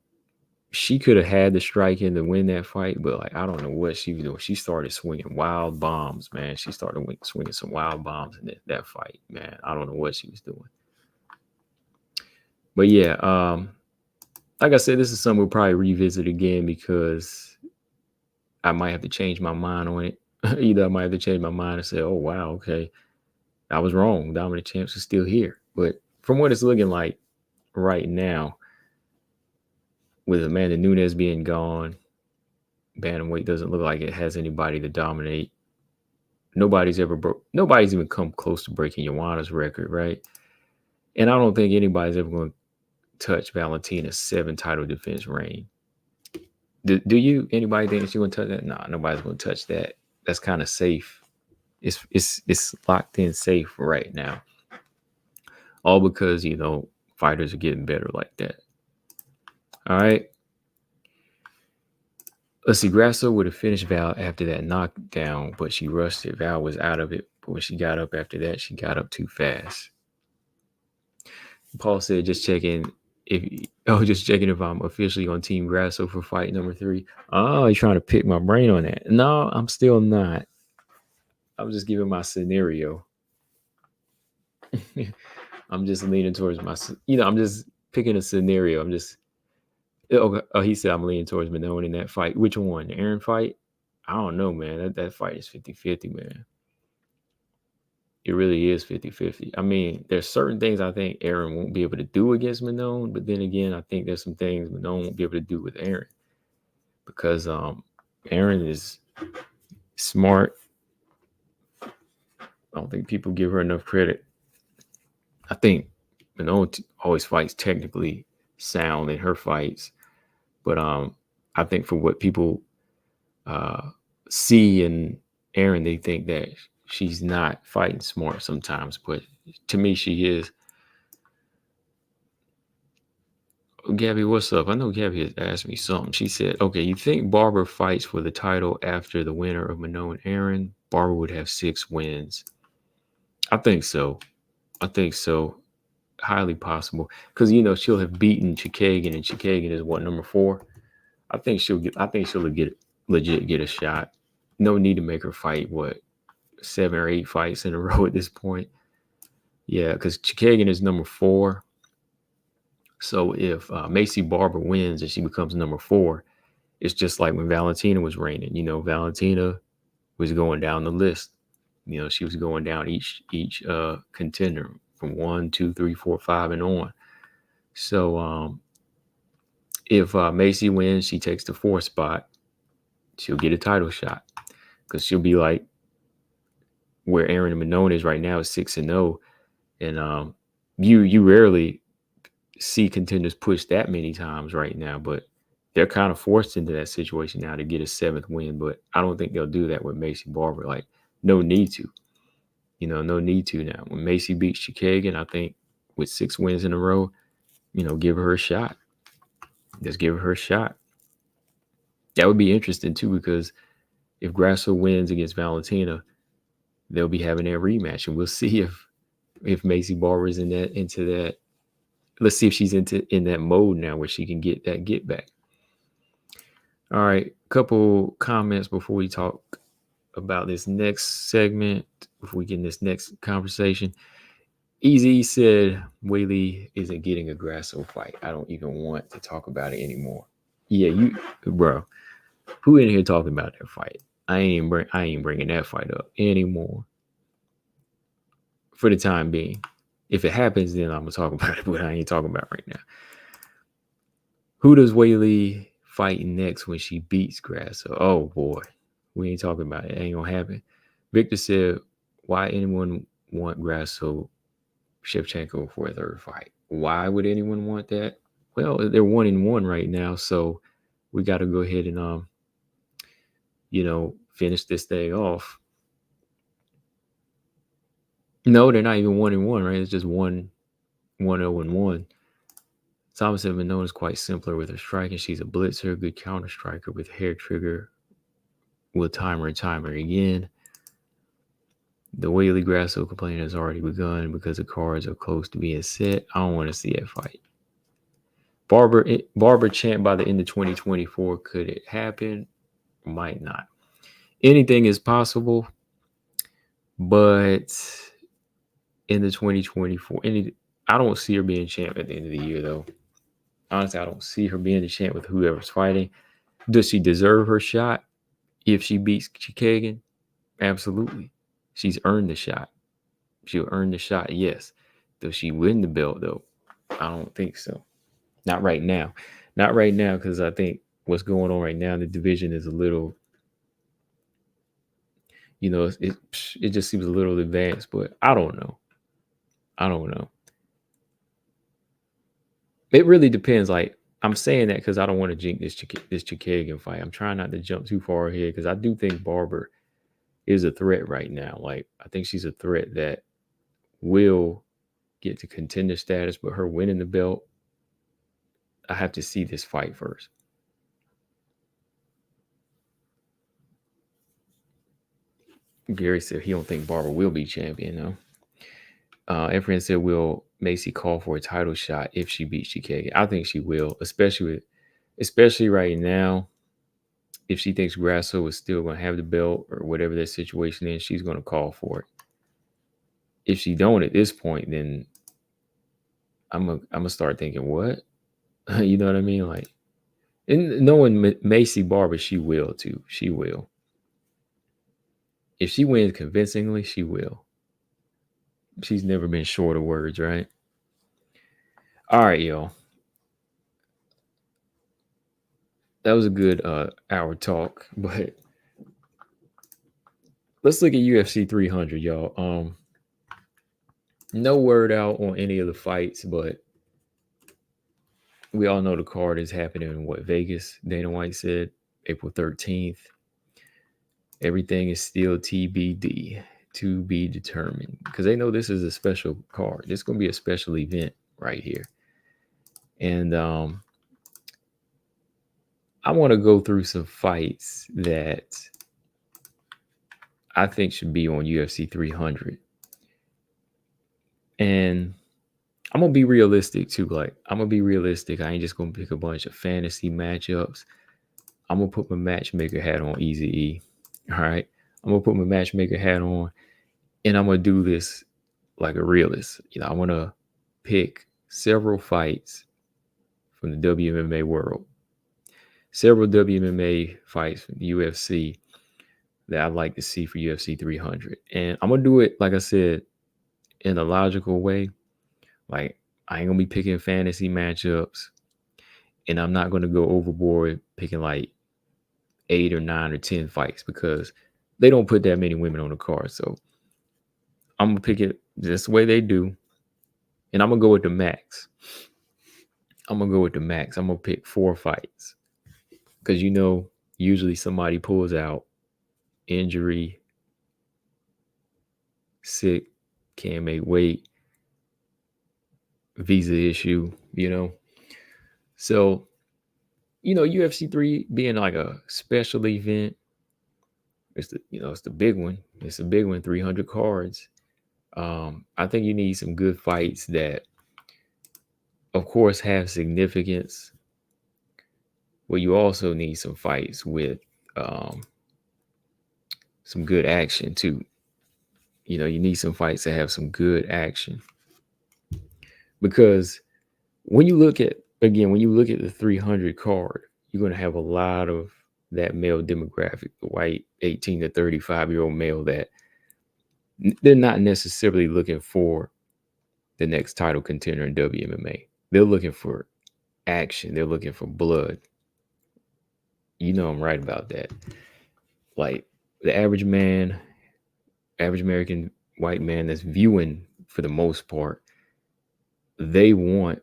she could have had the striking to win that fight, but like I don't know what she was doing. She started swinging wild bombs, man. She started swinging some wild bombs in that fight, man. I don't know what she was doing. But yeah, like I said, this is something we'll probably revisit again because I might have to change my mind on it. Either I might have to change my mind and say, oh, wow, okay, I was wrong. Dominant Champs is still here. But from what it's looking like right now, with Amanda Nunes being gone, bantamweight doesn't look like it has anybody to dominate. Nobody's even come close to breaking Joanna's record, right? And I don't think anybody's ever going to touch Valentina's 7 title defense reign. Do you? Anybody think she's going to touch that? Nah, nobody's going to touch that. That's kind of safe. It's locked in safe right now. All because, fighters are getting better like that. All right. Let's see. Grasso would have finished Val after that knockdown, but she rushed it. Val was out of it. But when she got up after that, she got up too fast. Paul said, just checking if I'm officially on Team Grasso for fight number 3. Oh, you're trying to pick my brain on that. No, I'm still not. I'm just giving my scenario. I'm just leaning towards I'm just picking a scenario. I'm just Oh, he said I'm leaning towards Minoan in that fight. Which one? The Aaron fight? I don't know, man. That fight is 50-50, man. It really is 50-50. I mean, there's certain things I think Aaron won't be able to do against Minoan, but then again, I think there's some things Minoan won't be able to do with Aaron because Aaron is smart. I don't think people give her enough credit. I think Minoan always fights technically sound in her fights, but I think for what people see in Aaron, they think that she's not fighting smart sometimes, but to me, she is. Gabby, what's up? I know Gabby has asked me something. She said, okay, you think Barber fights for the title after the winner of Minoan and Aaron? Barber would have 6 wins. I think so. I think so. Highly possible. Because, she'll have beaten Chikagan, and Chikagan is what, number 4? I think she'll legit get a shot. No need to make her fight, 7 or 8 fights in a row at this point. Yeah, because Chikagan is number 4. So if Macy Barber wins and she becomes number 4, it's just like when Valentina was reigning. Valentina was going down the list. She was going down each contender from 1, 2, 3, 4, 5, and on. So if Macy wins, she takes the 4th spot. She'll get a title shot because she'll be like where Aaron and Minoan is right now is 6-0, and you rarely see contenders push that many times right now, but they're kind of forced into that situation now to get a 7th win. But I don't think they'll do that with Macy Barber. Like, no need to. No need to now. When Macy beats Chikagan, I think with 6 wins in a row, give her a shot. Just give her a shot. That would be interesting too, because if Grasso wins against Valentina, they'll be having their rematch, and we'll see if Macy Barber is into that. Let's see if she's in that mode now where she can get that get back. All right, couple comments before we talk about this next segment, before we get in this next conversation. Easy said Whaley isn't getting a Grasso fight. I don't even want to talk about it anymore. Yeah, bro. Who in here talking about that fight? I ain't bringing that fight up anymore. For the time being. If it happens, then I'm gonna talk about it, but I ain't talking about it right now. Who does Whaley fight next when she beats Grasso? Oh boy, we ain't talking about it. It ain't gonna happen. Victor said, "Why anyone want Grasso Shevchenko for a 3rd fight? Why would anyone want that? Well, they're 1-1 right now, so we got to go ahead and finish this thing off." No, they're not even 1-1, right? It's just 1-0-1. Thomas said Minoan is quite simpler with her striking. She's a blitzer, good counter striker with hair trigger. Will timer and timer again. The Whaley Grasso complaint has already begun because the cards are close to being set. I don't want to see that fight. Barber champ by the end of 2024. Could it happen? Might not. Anything is possible, but in the 2024, I don't see her being champ at the end of the year, though. Honestly, I don't see her being the champ with whoever's fighting. Does she deserve her shot if she beats Chikagan? Absolutely. She's earned the shot. She'll earn the shot, yes. Does she win the belt, though? I don't think so. Not right now. Not right now, because I think what's going on right now in the division is a little, it just seems a little advanced, but I don't know. It really depends. Like, I'm saying that because I don't want to jinx this Chikagan fight. I'm trying not to jump too far ahead because I do think Barber is a threat right now. Like, I think she's a threat that will get to contender status, but her winning the belt, I have to see this fight first. Gary said he don't think Barber will be champion, though. Efren said, will Macy call for a title shot if she beats Chikagan? I think she will, especially right now. If she thinks Grasso is still going to have the belt or whatever that situation is, she's going to call for it. If she don't at this point, then I'm gonna start thinking, what? You know what I mean? Like, And knowing Macy Barber, she will too. She will. If she wins convincingly, she will. She's never been short of words, right? All right, y'all. That was a good hour talk, but let's look at UFC 300, y'all. No word out on any of the fights, but we all know the card is happening in Vegas. Dana White said April 13th. Everything is still TBD, to be determined, because they know this is a special card. This is going to be a special event right here. And I want to go through some fights that I think should be on UFC 300. And I'm going to be realistic too. Like, I'm going to be realistic. I ain't just going to pick a bunch of fantasy matchups. I'm going to put my matchmaker hat on, Easy E. All right. I'm going to put my matchmaker hat on, and I'm going to do this like a realist. I want to pick several fights from the WMMA world, several WMMA fights from the UFC that I'd like to see for UFC 300. And I'm going to do it, like I said, in a logical way. Like, I ain't going to be picking fantasy matchups, and I'm not going to go overboard picking like 8 or 9 or 10 fights, because they don't put that many women on the card. So I'm going to pick it just the way they do. And I'm going to go with the max. I'm going to pick 4 fights. Because, usually somebody pulls out, injury, sick, can't make weight, visa issue, So, UFC 3 being like a special event, it's the big one. It's a big one, 300 cards. I think you need some good fights that, of course, have significance. But you also need some fights with some good action too. You need some fights that have some good action. Because when you look at the 300 card, you're going to have a lot of that male demographic, the white 18 to 35-year-old male, that they're not necessarily looking for the next title contender in WMMA. They're looking for action. They're looking for blood. I'm right about that. Like, the average American white man that's viewing, for the most part, they want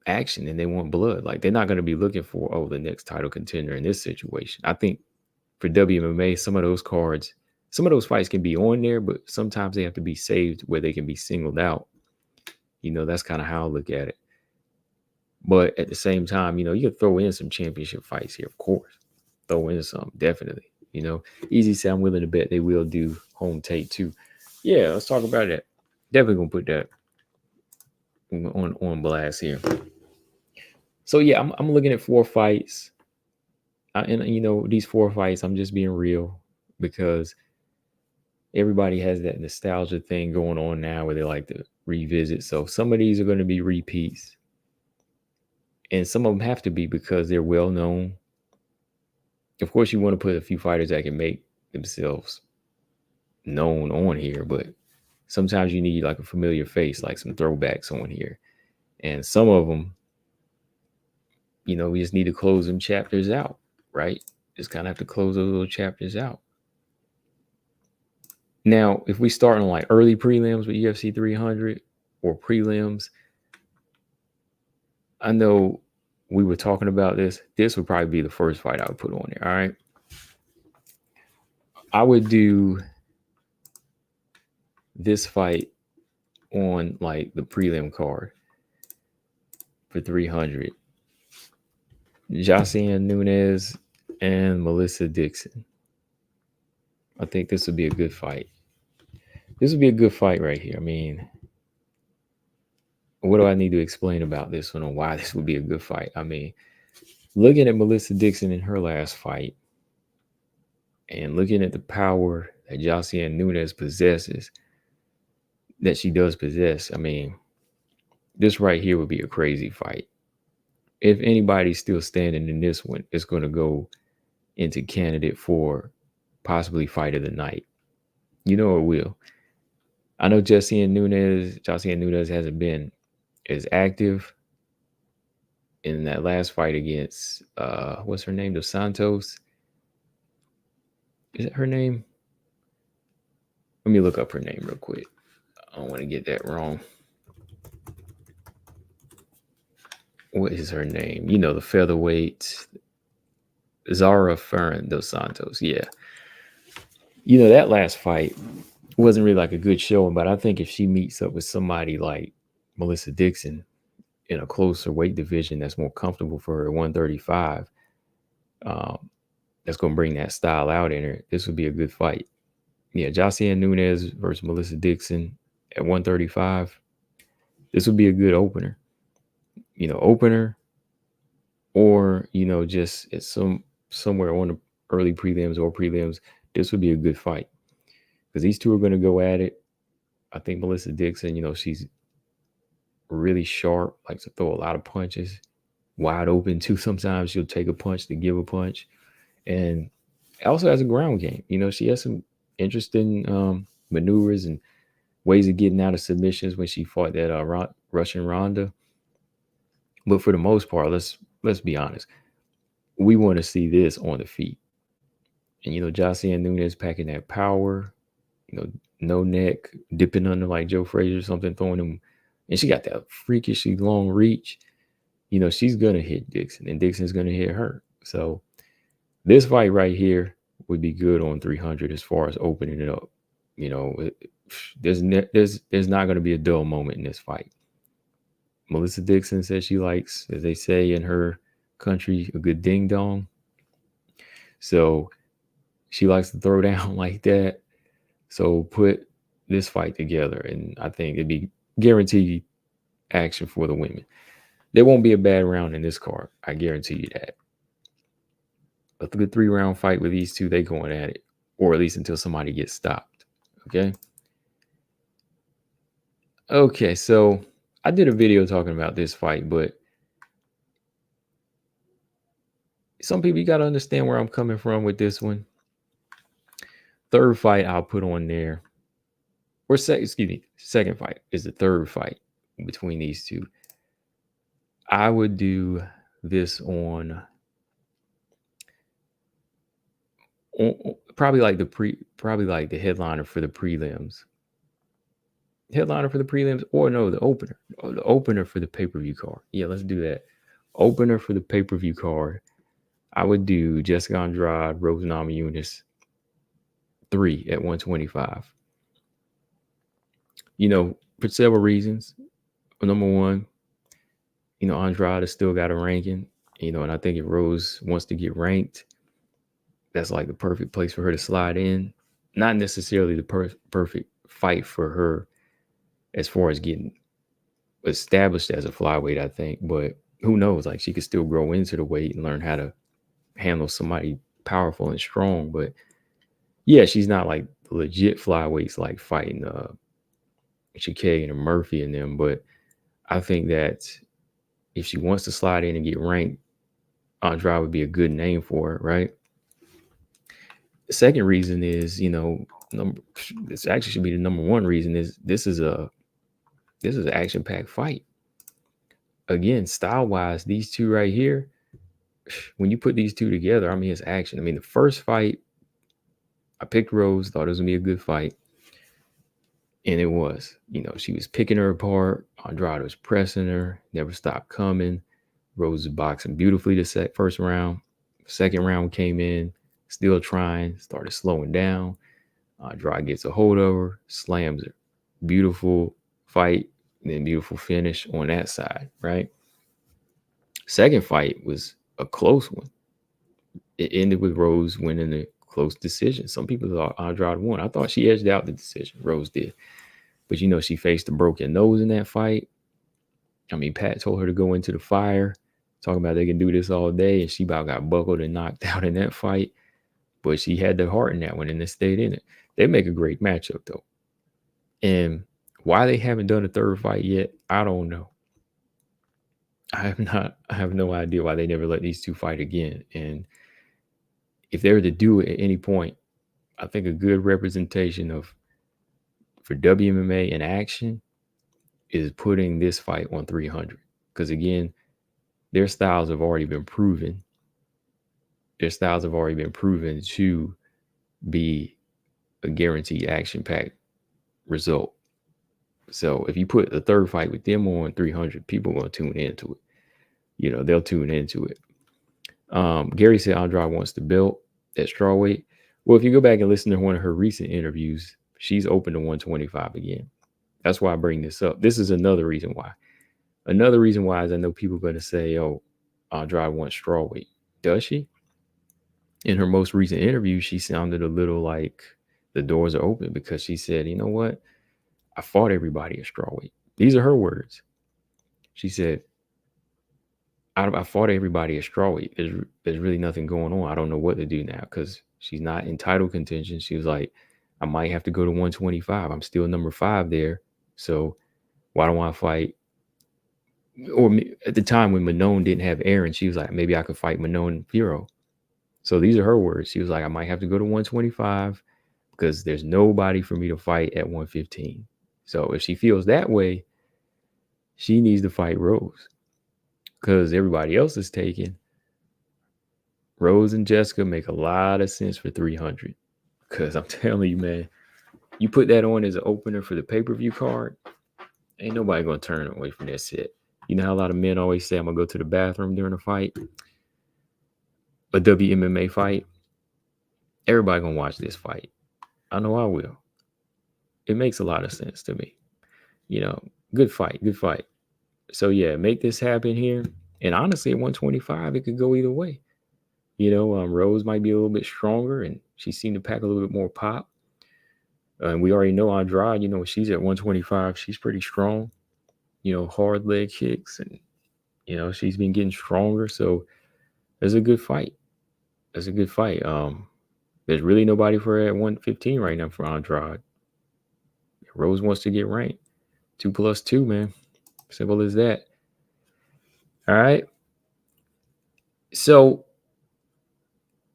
action and they want blood. Like, they're not going to be looking for, the next title contender in this situation. I think for WMMA, some of those fights can be on there, but sometimes they have to be saved where they can be singled out. That's kind of how I look at it. But at the same time, you can throw in some championship fights here, of course. Throw in some, definitely. Easy say I'm willing to bet they will do home tape too. Yeah, let's talk about that. Definitely gonna put that on blast here. So yeah, I'm looking at 4 fights, and these 4 fights, I'm just being real, because everybody has that nostalgia thing going on now where they like to revisit. So some of these are going to be repeats, and some of them have to be because they're well known. Of course, you want to put a few fighters that can make themselves known on here, but sometimes you need like a familiar face, like some throwbacks on here. And some of them, we just need to close them chapters out, right? Just kind of have to close those little chapters out. Now, if we start on like early prelims with UFC 300 or prelims, I know we were talking about this. This would probably be the first fight I would put on there. All right. I would do this fight on like the prelim card for 300. Josiane Nunes and Melissa Dixon. I think this would be a good fight. This would be a good fight right here. I mean, what do I need to explain about this one, and why this would be a good fight? I mean, looking at Melissa Dixon in her last fight and looking at the power that Josiane Nunes possesses, that she does possess, I mean, this right here would be a crazy fight. if anybody's still standing in this one, it's going to go into candidate for possibly fight of the night. You know it will. I know Jocelyn Nunez hasn't been as active in that last fight against what's her name? Dos Santos. Is that her name? Let me look up her name real quick. I don't want to get that wrong. What is her name? You know, the featherweight Zara Ferran dos Santos. Yeah. You know, that last fight wasn't really like a good showing, but I think if she meets up with somebody like Melissa Dixon in a closer weight division that's more comfortable for her at 135, that's going to bring that style out in her, this would be a good fight. Yeah, Jocelyn Nunez versus Melissa Dixon at 135. This would be a good opener. You know, or just at somewhere on the early prelims or prelims. This would be a good fight because these two are going to go at it. I think Melissa Dixon, she's really sharp, likes to throw a lot of punches, wide open too. Sometimes she'll take a punch to give a punch, and also has a ground game. She has some interesting maneuvers and ways of getting out of submissions when she fought that Russian Ronda. But for the most part, let's be honest, we want to see this on the feet. And Jocelyn Nunez packing that power, no neck, dipping under like Joe Frazier or something, throwing him, and she got that freakishly long reach. She's gonna hit Dixon, and Dixon's gonna hit her. So this fight right here would be good on 300 as far as opening it up. There's not going to be a dull moment in this fight. Melissa Dixon says she likes, as they say in her country, a good ding dong. So she likes to throw down like that. So put this fight together, and I think it'd be guaranteed action for the women. There won't be a bad round in this card. I guarantee you that. A good 3-round fight with these two, they going at it, or at least until somebody gets stopped. Okay, so I did a video talking about this fight, but some people, you got to understand where I'm coming from with this one. Third fight I'll put on there, or second fight is the third fight between these two. I would do this on probably like the headliner for the prelims. Headliner for the prelims, or no, the opener for the pay-per-view card. Yeah, let's do that. Opener for the pay-per-view card. I would do Jessica Andrade, Rose Namajunas 3 at 125. For several reasons. Number one, Andrade has still got a ranking, and I think if Rose wants to get ranked, that's like the perfect place for her to slide in. Not necessarily the perfect fight for her as far as getting established as a flyweight, I think, but who knows? Like, she could still grow into the weight and learn how to handle somebody powerful and strong. But yeah, she's not like legit flyweights like fighting Chikay and Murphy and them. But I think that if she wants to slide in and get ranked, Andrade would be a good name for her, right? The second reason is, this actually should be the number one reason, is this is an action-packed fight. Again, style-wise, these two right here, when you put these two together, it's action. The first fight, I picked Rose, thought it was going to be a good fight. And it was. She was picking her apart. Andrade was pressing her, never stopped coming. Rose was boxing beautifully the first round. Second round came in, still trying, started slowing down. Andrade gets a hold of her, slams her. Beautiful fight, and then beautiful finish on that side, right? Second fight was a close one. It ended with Rose winning a close decision. Some people thought Andrade won. I thought she edged out the decision. Rose did. But, she faced a broken nose in that fight. Pat told her to go into the fire, talking about they can do this all day, and she about got buckled and knocked out in that fight. But she had the heart in that one, and they stayed in it. They make a great matchup, though. And why they haven't done a third fight yet, I don't know. I have no idea why they never let these two fight again. And if they were to do it at any point, I think a good representation of for WMMA in action is putting this fight on 300. Because again, their styles have already been proven. Their styles have already been proven to be a guaranteed action-packed result. So if you put the third fight with them on 300, people are going to tune into it. They'll tune into it. Gary said Andrade wants the belt at strawweight. Well, if you go back and listen to one of her recent interviews, she's open to 125 again. That's why I bring this up. This is another reason why. Another reason why is I know people are going to say, oh, Andrade wants strawweight. Does she? In her most recent interview, she sounded a little like the doors are open because she said, you know what? I fought everybody at strawweight. These are her words. She said, I fought everybody at strawweight. There's really nothing going on. I don't know what to do now because she's not in title contention. She was like, I might have to go to 125. I'm still number 5 there. So why don't I fight? Or at the time when Manone didn't have Aaron, she was like, maybe I could fight Manone and Firo. So these are her words. She was like, I might have to go to 125 because there's nobody for me to fight at 115. So if she feels that way, she needs to fight Rose because everybody else is taken. Rose and Jessica make a lot of sense for 300 because I'm telling you, man, you put that on as an opener for the pay-per-view card, ain't nobody going to turn away from that set. You know how a lot of men always say, I'm going to go to the bathroom during a fight? A WMMA fight? Everybody going to watch this fight. I know I will. It makes a lot of sense to me. Good fight. So, yeah, make this happen here. And honestly, at 125, it could go either way. Rose might be a little bit stronger, and she seemed to pack a little bit more pop. And we already know Andrade, she's at 125. She's pretty strong, hard leg kicks. And, she's been getting stronger. So it's a good fight. There's really nobody for her at 115 right now for Andrade. Rose wants to get ranked. 2+2, man. Simple as that. All right. So,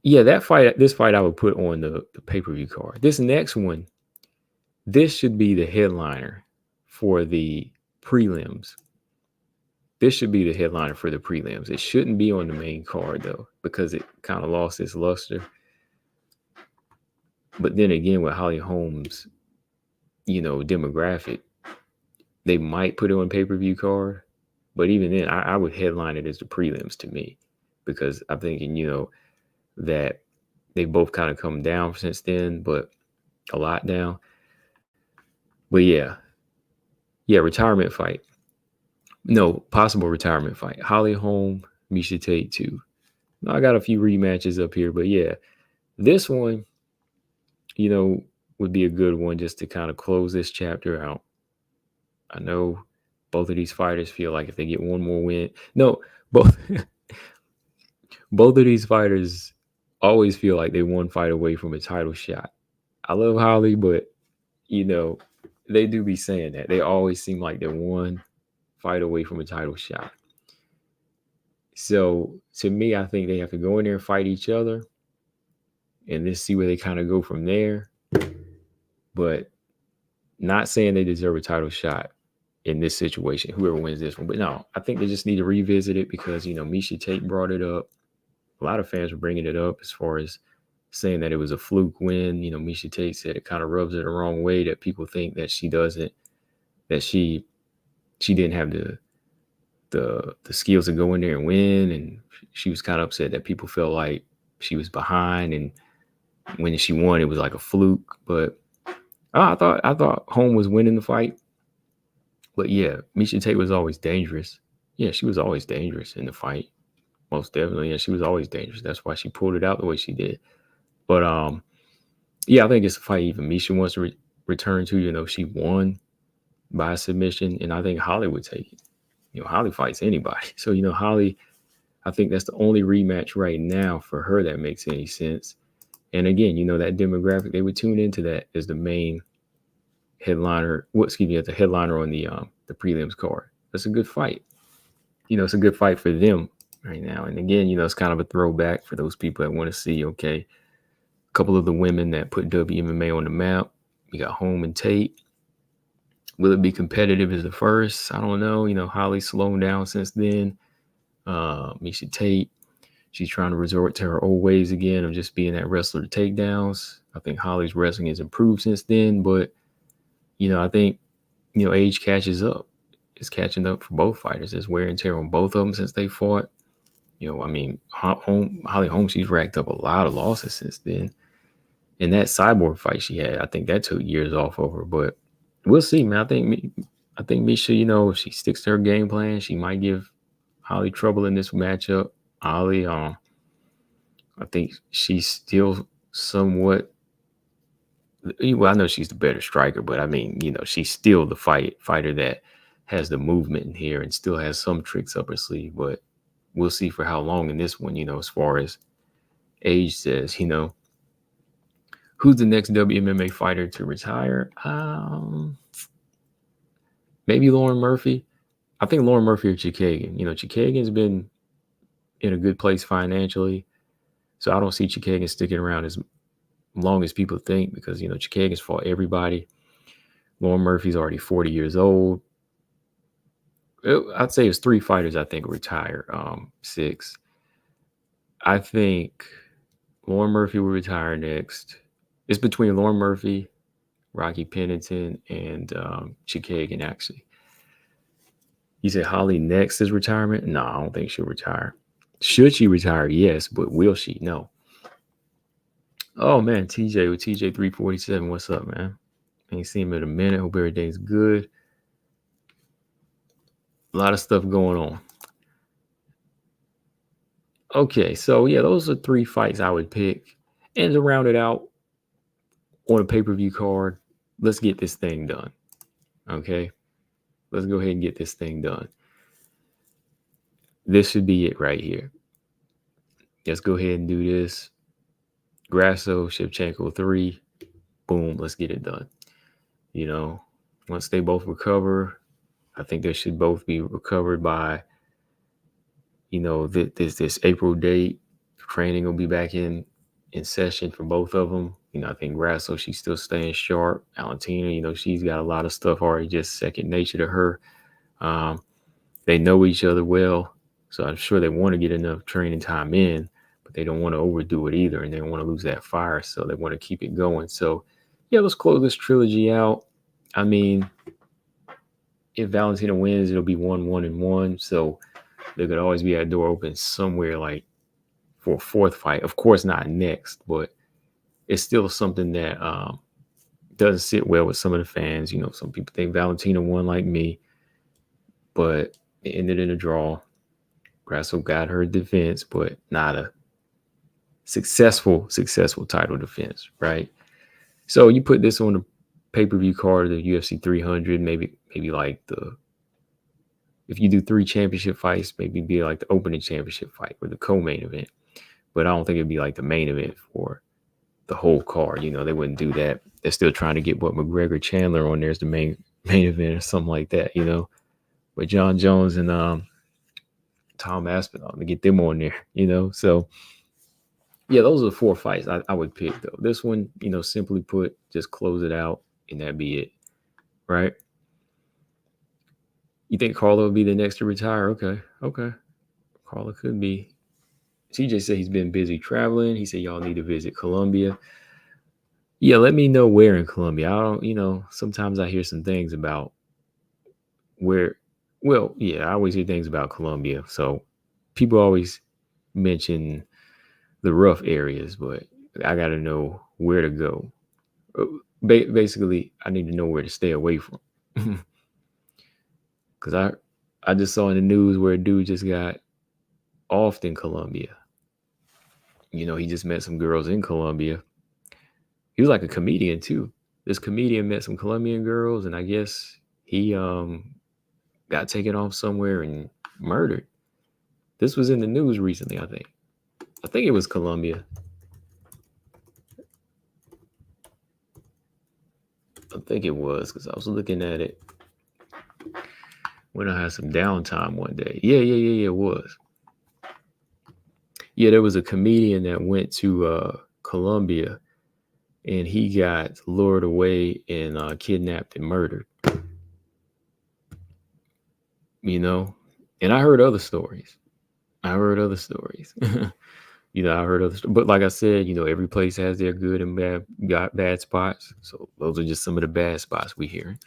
yeah, this fight I would put on the pay-per-view card. This next one, this should be the headliner for the prelims. This should be the headliner for the prelims. It shouldn't be on the main card, though, because it kind of lost its luster. But then again, with Holly Holm's, demographic, they might put it on pay-per-view card. But even then, I would headline it as the prelims to me because I'm thinking, that they both kind of come down since then, but a lot down. But yeah, retirement fight. No, possible retirement fight. Holly Holm, Miesha Tate 2. I got a few rematches up here, but yeah, this one, would be a good one just to kind of close this chapter out. I know both of these fighters feel like if they get one more win, both of these fighters always feel like they one fight away from a title shot. I love Holly, but they do be saying that. They always seem like they're one fight away from a title shot. So to me, I think they have to go in there and fight each other and then see where they kind of go from there. But not saying they deserve a title shot in this situation, whoever wins this one. But no, I think they just need to revisit it because, Miesha Tate brought it up. A lot of fans were bringing it up as far as saying that it was a fluke win. Miesha Tate said it kind of rubs it the wrong way that people think that she didn't have the skills to go in there and win. And she was kind of upset that people felt like she was behind. And when she won, it was like a fluke. But I thought Holm was winning the fight. But yeah, Miesha Tate was always dangerous. Yeah, she was always dangerous in the fight. Most definitely. Yeah, she was always dangerous. That's why she pulled it out the way she did. But yeah, I think it's a fight even Miesha wants to return to. She won by submission, and I think Holly would take it. Holly fights anybody. So, Holly, I think that's the only rematch right now for her that makes any sense. And again, that demographic, they would tune into that as the main headliner. As the headliner on the prelims card. That's a good fight. it's a good fight for them right now. And again, it's kind of a throwback for those people that want to see, okay, a couple of the women that put WMMA on the map. You got Home and Tate. Will it be competitive as the first? I don't know. Holly's slowed down since then. Misha Tate, she's trying to resort to her old ways again of just being that wrestler to takedowns. I think Holly's wrestling has improved since then, but I think age catches up. It's catching up for both fighters. There's wear and tear on both of them since they fought. Holly Holm, she's racked up a lot of losses since then. And that Cyborg fight she had, I think that took years off of her. But we'll see, man. I think Misha, if she sticks to her game plan, she might give Holly trouble in this matchup. Holly, I think she's still somewhat. Well, I know she's the better striker, but I mean, she's still the fighter that has the movement in here and still has some tricks up her sleeve. But we'll see for how long in this one, as far as age says, Who's the next WMMA fighter to retire? Maybe Lauren Murphy. I think Lauren Murphy or Chikagan. Chikagan's been in a good place financially, so I don't see Chikagan sticking around as long as people think, because Chikagan's fought everybody. Lauren Murphy's already 40 years old. I'd say it's 3 fighters I think retire. 6. I think Lauren Murphy will retire next. It's between Lauren Murphy, Rocky Pennington, and Chikagan, actually. You said Holly next is retirement? No, I don't think she'll retire. Should she retire? Yes, but will she? No. Oh, man, TJ with TJ347. What's up, man? Ain't seen him in a minute. Hope everything's good. A lot of stuff going on. Okay, so yeah, those are 3 fights I would pick. And to round it out on a pay-per-view card, let's get this thing done. Okay? Let's go ahead and get this thing done. This should be it right here. Let's go ahead and do this. Grasso, Shevchenko 3. Boom, let's get it done. Once they both recover, I think they should both be recovered by, this April date. Training will be back in session for both of them. I think Grasso, she's still staying sharp. Valentina, she's got a lot of stuff already just second nature to her. They know each other well, so I'm sure they want to get enough training time in, but they don't want to overdo it either, and they don't want to lose that fire, so they want to keep it going. So, yeah, let's close this trilogy out. I mean, if Valentina wins, it'll be 1-1-1, so there could always be a door open somewhere like for a 4th fight. Of course, not next, but it's still something that doesn't sit well with some of the fans. Some people think Valentina won like me, but it ended in a draw. Grasso got her defense, but not a successful title defense, right? So you put this on the pay-per-view card of the UFC 300, maybe like if you do 3 championship fights, maybe be like the opening championship fight or the co-main event. But I don't think it'd be like the main event for the whole card. They wouldn't do that. They're still trying to get what McGregor Chandler on there as the main event or something like that, But John Jones and Tom Aspinall, to get them on there, So yeah, those are the 4 fights I would pick though. This one, simply put, just close it out and that'd be it. Right? You think Carlo would be the next to retire? Okay. Carlo could be. CJ said he's been busy traveling. He said y'all need to visit Colombia. Yeah, let me know where in Colombia. I don't, sometimes I hear some things about where. Well, yeah, I always hear things about Colombia. So people always mention the rough areas, but I got to know where to go. Basically, I need to know where to stay away from. Because I just saw in the news where a dude just got offed in Colombia. He just met some girls in Colombia. He was like a comedian too. This comedian met some Colombian girls, and I guess he got taken off somewhere and murdered. This was in the news recently, I think. I think it was Colombia. I think it was, because I was looking at it. when I had some downtime one day. Yeah, it was. Yeah, there was a comedian that went to Colombia, and he got lured away and kidnapped and murdered. You know, and I heard other stories. I heard other stories. I heard other, but like I said, every place has their good and bad spots. So those are just some of the bad spots we hear.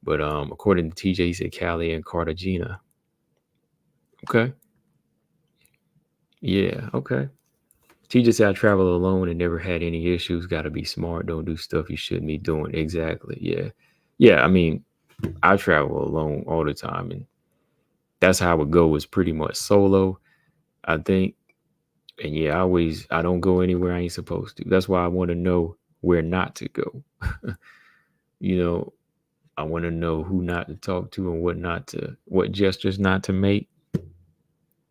But according to TJ, he said Cali and Cartagena. Okay. Yeah. Okay. TJ said I travel alone and never had any issues. Got to be smart. Don't do stuff you shouldn't be doing. Exactly. Yeah. Yeah. I mean, I travel alone all the time, and that's how I would go. Is pretty much solo, I think. And yeah, I don't go anywhere I ain't supposed to. That's why I want to know where not to go. you know, I want to know who not to talk to and what gestures not to make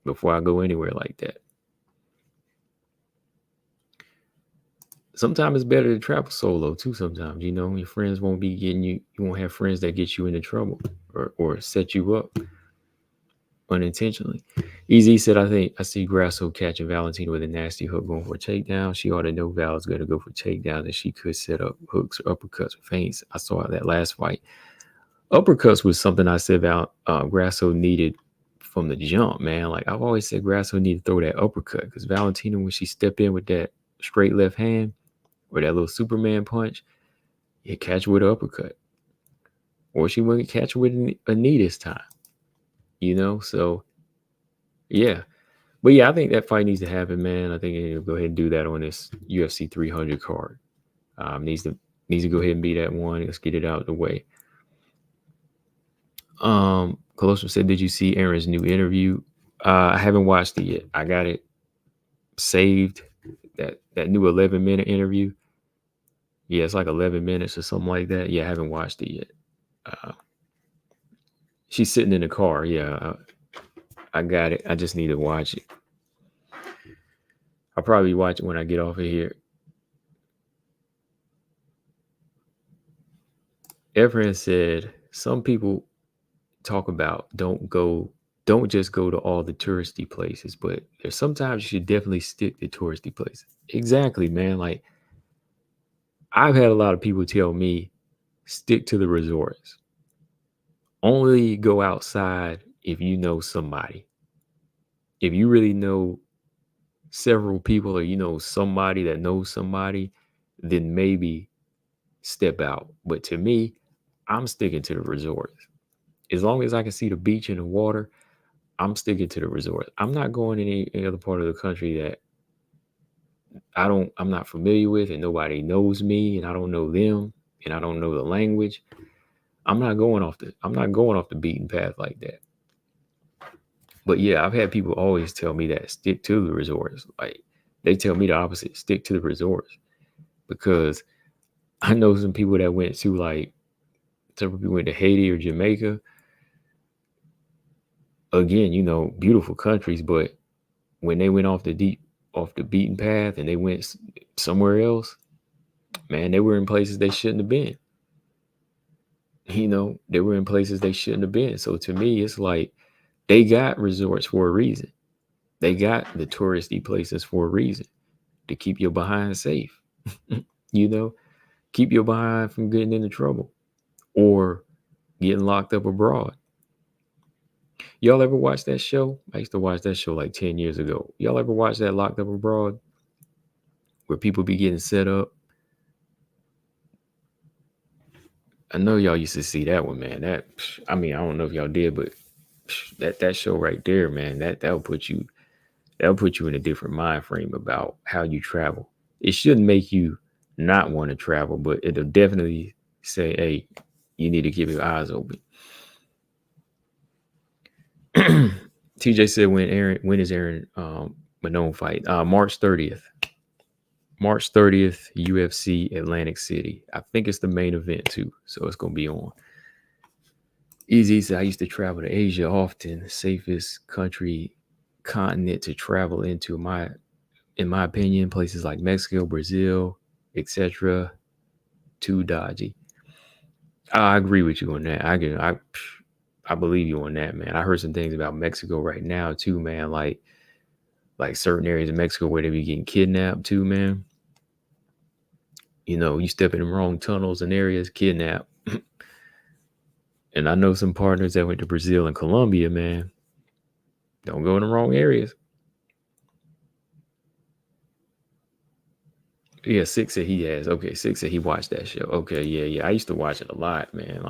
before I go anywhere like that. Sometimes it's better to travel solo too. Sometimes, your friends won't be getting you. You won't have friends that get you into trouble or set you up unintentionally. Easy said, I think I see Grasso catching Valentina with a nasty hook going for a takedown. She ought to know Val's going to go for takedowns, and she could set up hooks or uppercuts or feints. I saw that last fight. Uppercuts was something I said Grasso needed from the jump, man. Like I've always said, Grasso needed to throw that uppercut because Valentina, when she stepped in with that straight left hand or that little Superman punch, he'd catch her with an uppercut. Or she wouldn't catch her with a knee this time. So yeah. But yeah, I think that fight needs to happen, man. I think he'll go ahead and do that on this UFC 300 card. Needs to go ahead and be that one. Let's get it out of the way. Colossus said, "Did you see Aaron's new interview?" I haven't watched it yet. I got it saved. That new 11-minute interview. Yeah, it's like 11 minutes or something like that. Yeah, I haven't watched it yet. She's sitting in the car. Yeah, I got it. I just need to watch it. I'll probably watch it when I get off of here. Efren said, some people talk about don't just go to all the touristy places, but there's sometimes you should definitely stick to touristy places. Exactly, man. Like I've had a lot of people tell me, stick to the resorts. Only go outside if you know somebody. If you really know several people or somebody that knows somebody, then maybe step out. But to me, I'm sticking to the resorts. As long as I can see the beach and the water, I'm sticking to the resort. I'm not going any other part of the country that I'm not familiar with and nobody knows me and I don't know them and I don't know the language. I'm not going off the beaten path like that. But yeah, I've had people always tell me that stick to the resorts. Like they tell me the opposite, stick to the resorts. Because I know some people that went to several people went to Haiti or Jamaica. Again, beautiful countries, but when they went off the beaten path and they went somewhere else, man, they were in places they shouldn't have been. They were in places they shouldn't have been. So to me, it's like they got resorts for a reason. They got the touristy places for a reason to keep your behind safe. Keep your behind from getting into trouble or getting locked up abroad. Y'all ever watch that show? I used to watch that show like 10 years ago. Y'all ever watch that Locked Up Abroad where people be getting set up? I know y'all used to see that one, man. I don't know if y'all did, but that show right there, man, that'll put you in a different mind frame about how you travel. It shouldn't make you not want to travel, but it'll definitely say, hey, you need to keep your eyes open. TJ said, when is Aaron Manone fight? March 30th. March 30th, UFC Atlantic City. I think it's the main event too, so it's gonna be on. Easy said, I used to travel to Asia often. Safest continent to travel into, in my opinion. Places like Mexico, Brazil, etc. Too dodgy. I agree with you on that. I believe you on that, man. I heard some things about Mexico right now too, man. Like certain areas of Mexico where they be getting kidnapped too, man. You step in the wrong tunnels and areas, kidnapped. And I know some partners that went to Brazil and Colombia, man. Don't go in the wrong areas. Yeah, Six said he has. Okay, Six said he watched that show. Okay, yeah. I used to watch it a lot, man.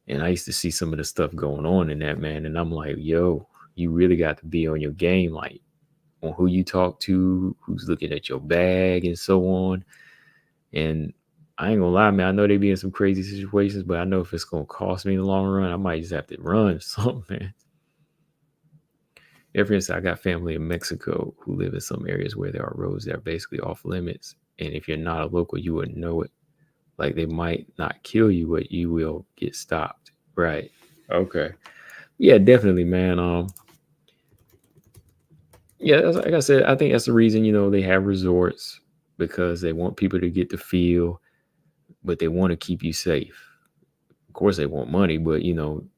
And I used to see some of the stuff going on in that, man. And I'm like, yo, you really got to be on your game, like on who you talk to, who's looking at your bag, and so on. And I ain't gonna lie, man. I know they be in some crazy situations, but I know if it's gonna cost me in the long run, I might just have to run or something, man. Ever since I got family in Mexico who live in some areas where there are roads that are basically off limits. And if you're not a local, you wouldn't know it. Like they might not kill you, but you will get stopped. Right. Okay. Yeah, definitely, man. Yeah, like I said, I think that's the reason, they have resorts because they want people to get the feel, but they want to keep you safe. Of course, they want money, but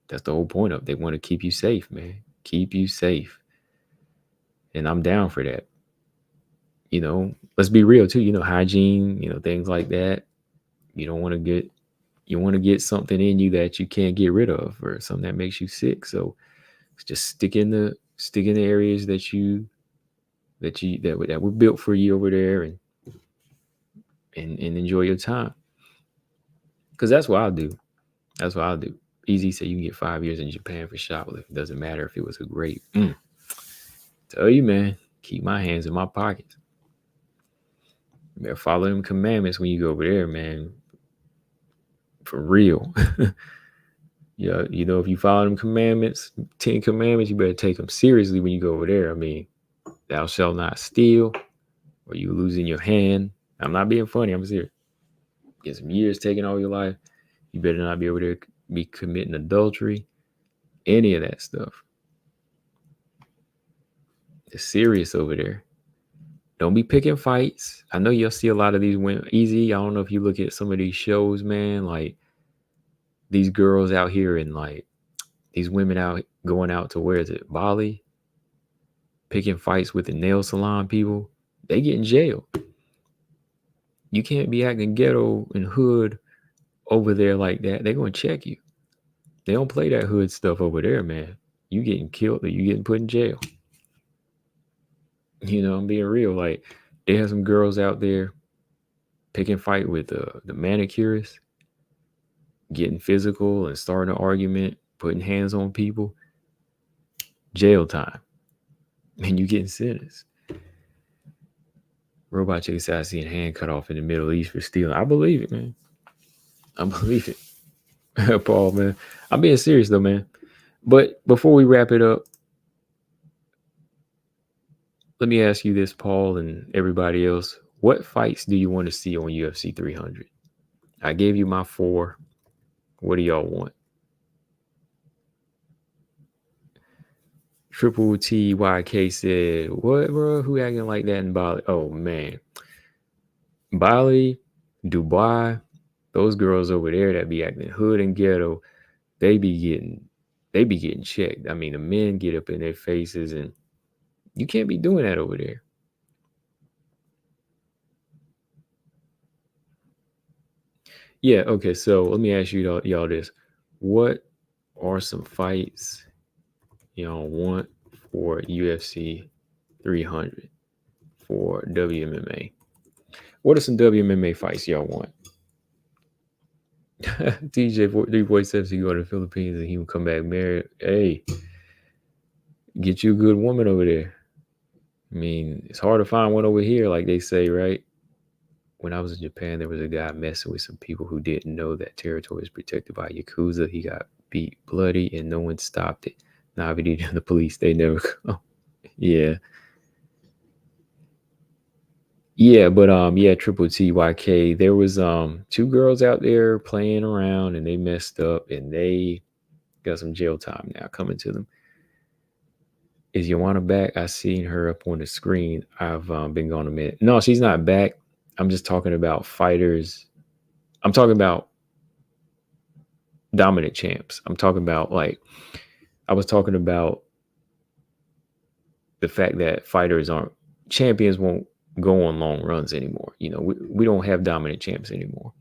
that's the whole point of it. They want to keep you safe, man. Keep you safe. And I'm down for that. Let's be real too, hygiene, things like that. You don't want to get something in you that you can't get rid of or something that makes you sick. So just stick in the areas that were built for you over there and enjoy your time. Cause that's what I'll do. That's what I'll do. Easy said you can get 5 years in Japan for shoplifting. It doesn't matter if it was a grape. Tell you, man, keep my hands in my pockets. You better follow them commandments when you go over there, man. For real. Yeah, if you follow them commandments, 10 commandments, you better take them seriously when you go over there. I mean, thou shalt not steal, or you losing your hand. I'm not being funny. I'm serious. Get some years taken all your life. You better not be able to be committing adultery, any of that stuff. It's serious over there. Don't be picking fights. I know you'll see a lot of these women. Easy. I don't know if you look at some of these shows, man. Like these girls out here and like these women out going out to where is it? Bali, picking fights with the nail salon people. They get in jail. You can't be acting ghetto and hood over there like that. They're gonna check you. They don't play that hood stuff over there, man. You getting killed or you getting put in jail. I'm being real. Like they have some girls out there picking fight with the manicurists, getting physical and starting an argument, putting hands on people. Jail time. And you getting sentenced. Robot chick said I seen a hand cut off in the Middle East for stealing. I believe it, man. I believe it. Paul, man. I'm being serious though, man. But before we wrap it up, let me ask you this, Paul, and everybody else. What fights do you want to see on UFC 300? I gave you my 4. What do y'all want? Triple TYK said, what, bro? Who acting like that in Bali? Oh, man. Bali, Dubai, those girls over there that be acting hood and ghetto, they be getting checked. I mean, the men get up in their faces and you can't be doing that over there. Yeah, okay. So let me ask y'all this. What are some fights y'all want for UFC 300 for WMMA? What are some WMMA fights y'all want? DJ 347 you go to the Philippines and he will come back married. Hey, get you a good woman over there. I mean, it's hard to find one over here, like they say, right? When I was in Japan, there was a guy messing with some people who didn't know that territory is protected by Yakuza. He got beat bloody and no one stopped it. Now, if he the police, they never come. Yeah. Yeah, but Triple TYK. There was 2 girls out there playing around and they messed up and they got some jail time now coming to them. Is Joanna back? I seen her up on the screen. I've been gone a minute. No, she's not back. I'm just talking about fighters. I'm talking about dominant champs. I'm talking about like I was talking about the fact that fighters aren't champions won't go on long runs anymore. We don't have dominant champs anymore.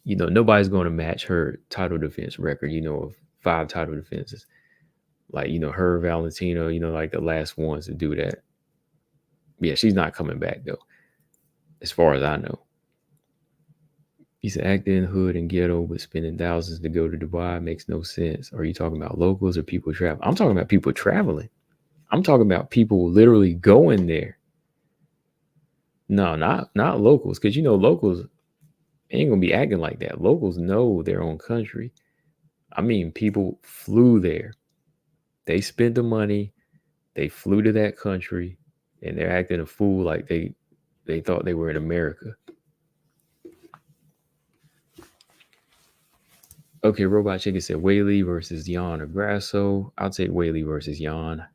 Nobody's going to match her title defense record, of 5 title defenses. Like, her, Valentino, like the last ones to do that. Yeah, she's not coming back though, as far as I know. He's acting in hood and ghetto, but spending thousands to go to Dubai makes no sense. Are you talking about locals or people traveling? I'm talking about people traveling. I'm talking about people literally going there. No, not locals, because locals ain't gonna be acting like that. Locals know their own country. I mean, people flew there. They spent the money. They flew to that country, and they're acting a fool like they thought they were in America. Okay, Robot Chicken said Whaley versus Jan or Grasso. I'll take Whaley versus Jan.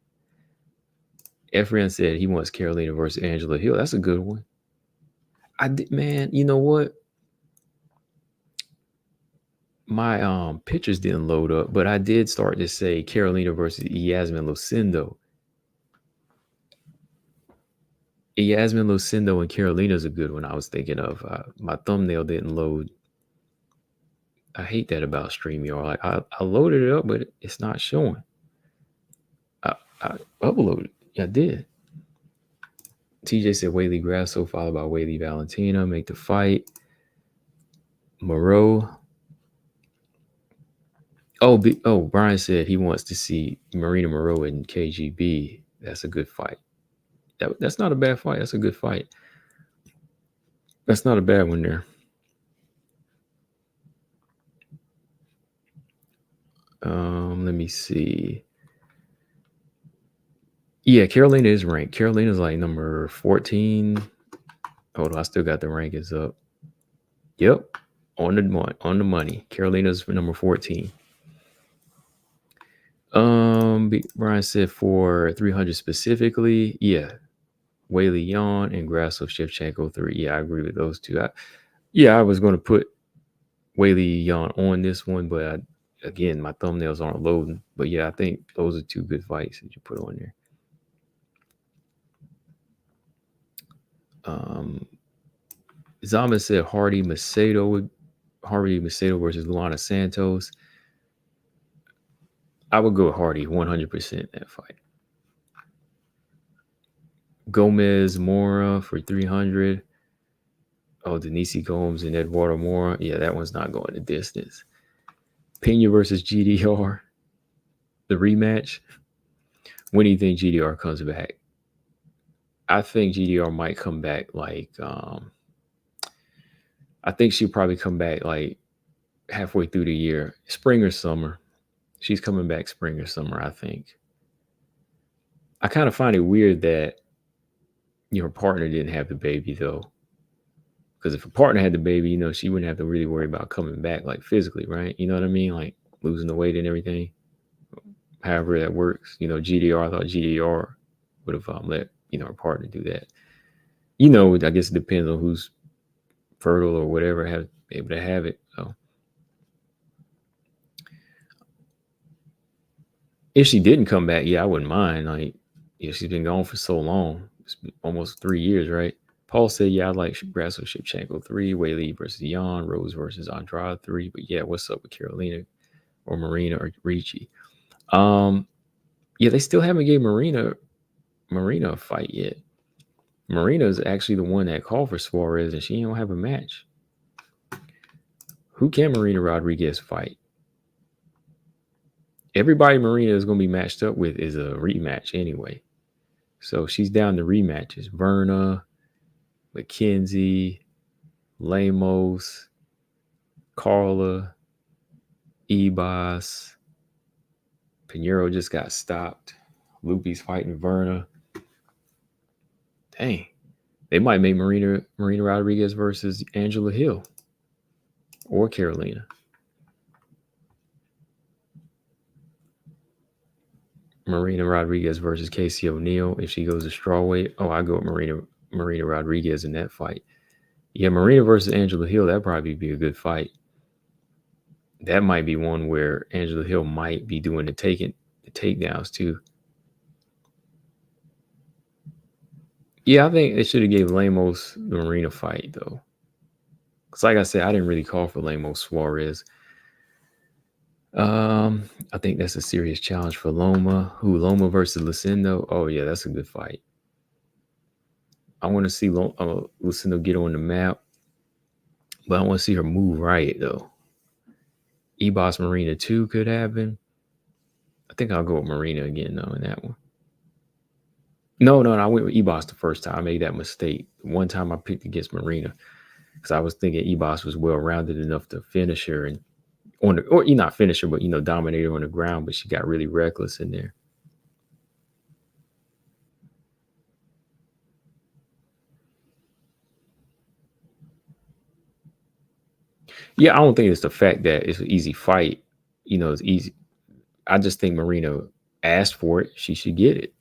Efren said he wants Carolina versus Angela Hill. That's a good one. I did, man. You know what? My pictures didn't load up, but I did start to say Carolina versus Yasmin Lucindo. Yasmin Lucindo and Carolina's a good one I was thinking of. My thumbnail didn't load. I hate that about StreamYard. Like I loaded it up, but it's not showing. I uploaded. I did. TJ said Whaley Grasso followed by Whaley Valentina make the fight. Moreau. Oh, Brian said he wants to see Marina Moreau and KGB. That's a good fight. That's not a bad fight. That's a good fight. That's not a bad one there. Let me see. Yeah, Carolina is ranked. Carolina's like number 14. Hold on, I still got the rankings up. Yep, on the money. Carolina's number 14. Brian said for 300 specifically, yeah, Whaley Yan and Grasso Shevchenko 3. Yeah, I agree with those two. I was going to put Whaley Yan on this one, but again, my thumbnails aren't loading. But yeah, I think those are 2 good fights that you put on there. Zama said Hardy Macedo versus Luana Santos. I would go with Hardy 100% that fight. Gomez Mora for 300. Oh, Denise Gomes and Eduardo Mora. Yeah, that one's not going the distance. Pena versus GDR. The rematch. When do you think GDR comes back? I think GDR might come back like I think she'll probably come back like halfway through the year. Spring or summer. She's coming back spring or summer, I think. I kind of find it weird that her partner didn't have the baby though. Because if her partner had the baby, she wouldn't have to really worry about coming back like physically, right? You know what I mean? Like losing the weight and everything. However that works. GDR, I thought GDR would have let, her partner do that. I guess it depends on who's fertile or whatever, able to have it. So if she didn't come back, yeah, I wouldn't mind. Like, she's been gone for so long. It's been almost 3 years, right? Paul said, yeah, I like Grasso Shevchenko 3, Whaley versus Jan, Rose versus Andrade 3. But yeah, what's up with Carolina or Marina or Ricci? Yeah, they still haven't gave Marina a fight yet. Marina is actually the one that called for Suarez, and she don't have a match. Who can Marina Rodriguez fight? Everybody Marina is going to be matched up with is a rematch anyway. So she's down to rematches. Verna, McKenzie, Lemos, Carla, Ebas. Pinheiro just got stopped. Lupi's fighting Verna. Dang. They might make Marina Rodriguez versus Angela Hill or Carolina. Marina Rodriguez versus Casey O'Neill if she goes to strawweight. Oh, I go with Marina Rodriguez in that fight. Yeah, Marina versus Angela Hill, that'd probably be a good fight. That might be one where Angela Hill might be doing the takedowns too. Yeah, I think they should have gave Lemos the Marina fight though. Because like I said, I didn't really call for Lemos Suarez. I think that's a serious challenge for Loma. Loma versus Lucindo? Oh yeah, that's a good fight. I want to see Lucindo get on the map, but I want to see her move right though. Ebos Marina 2 could happen. I think I'll go with Marina again though in that one. No, I went with Ebos the first time. I made that mistake. One time I picked against Marina because I was thinking Ebos was well rounded enough to finish her and or not finish her, but dominate her on the ground. But she got really reckless in there. Yeah, I don't think it's the fact that it's an easy fight. It's easy. I just think Marina asked for it. She should get it.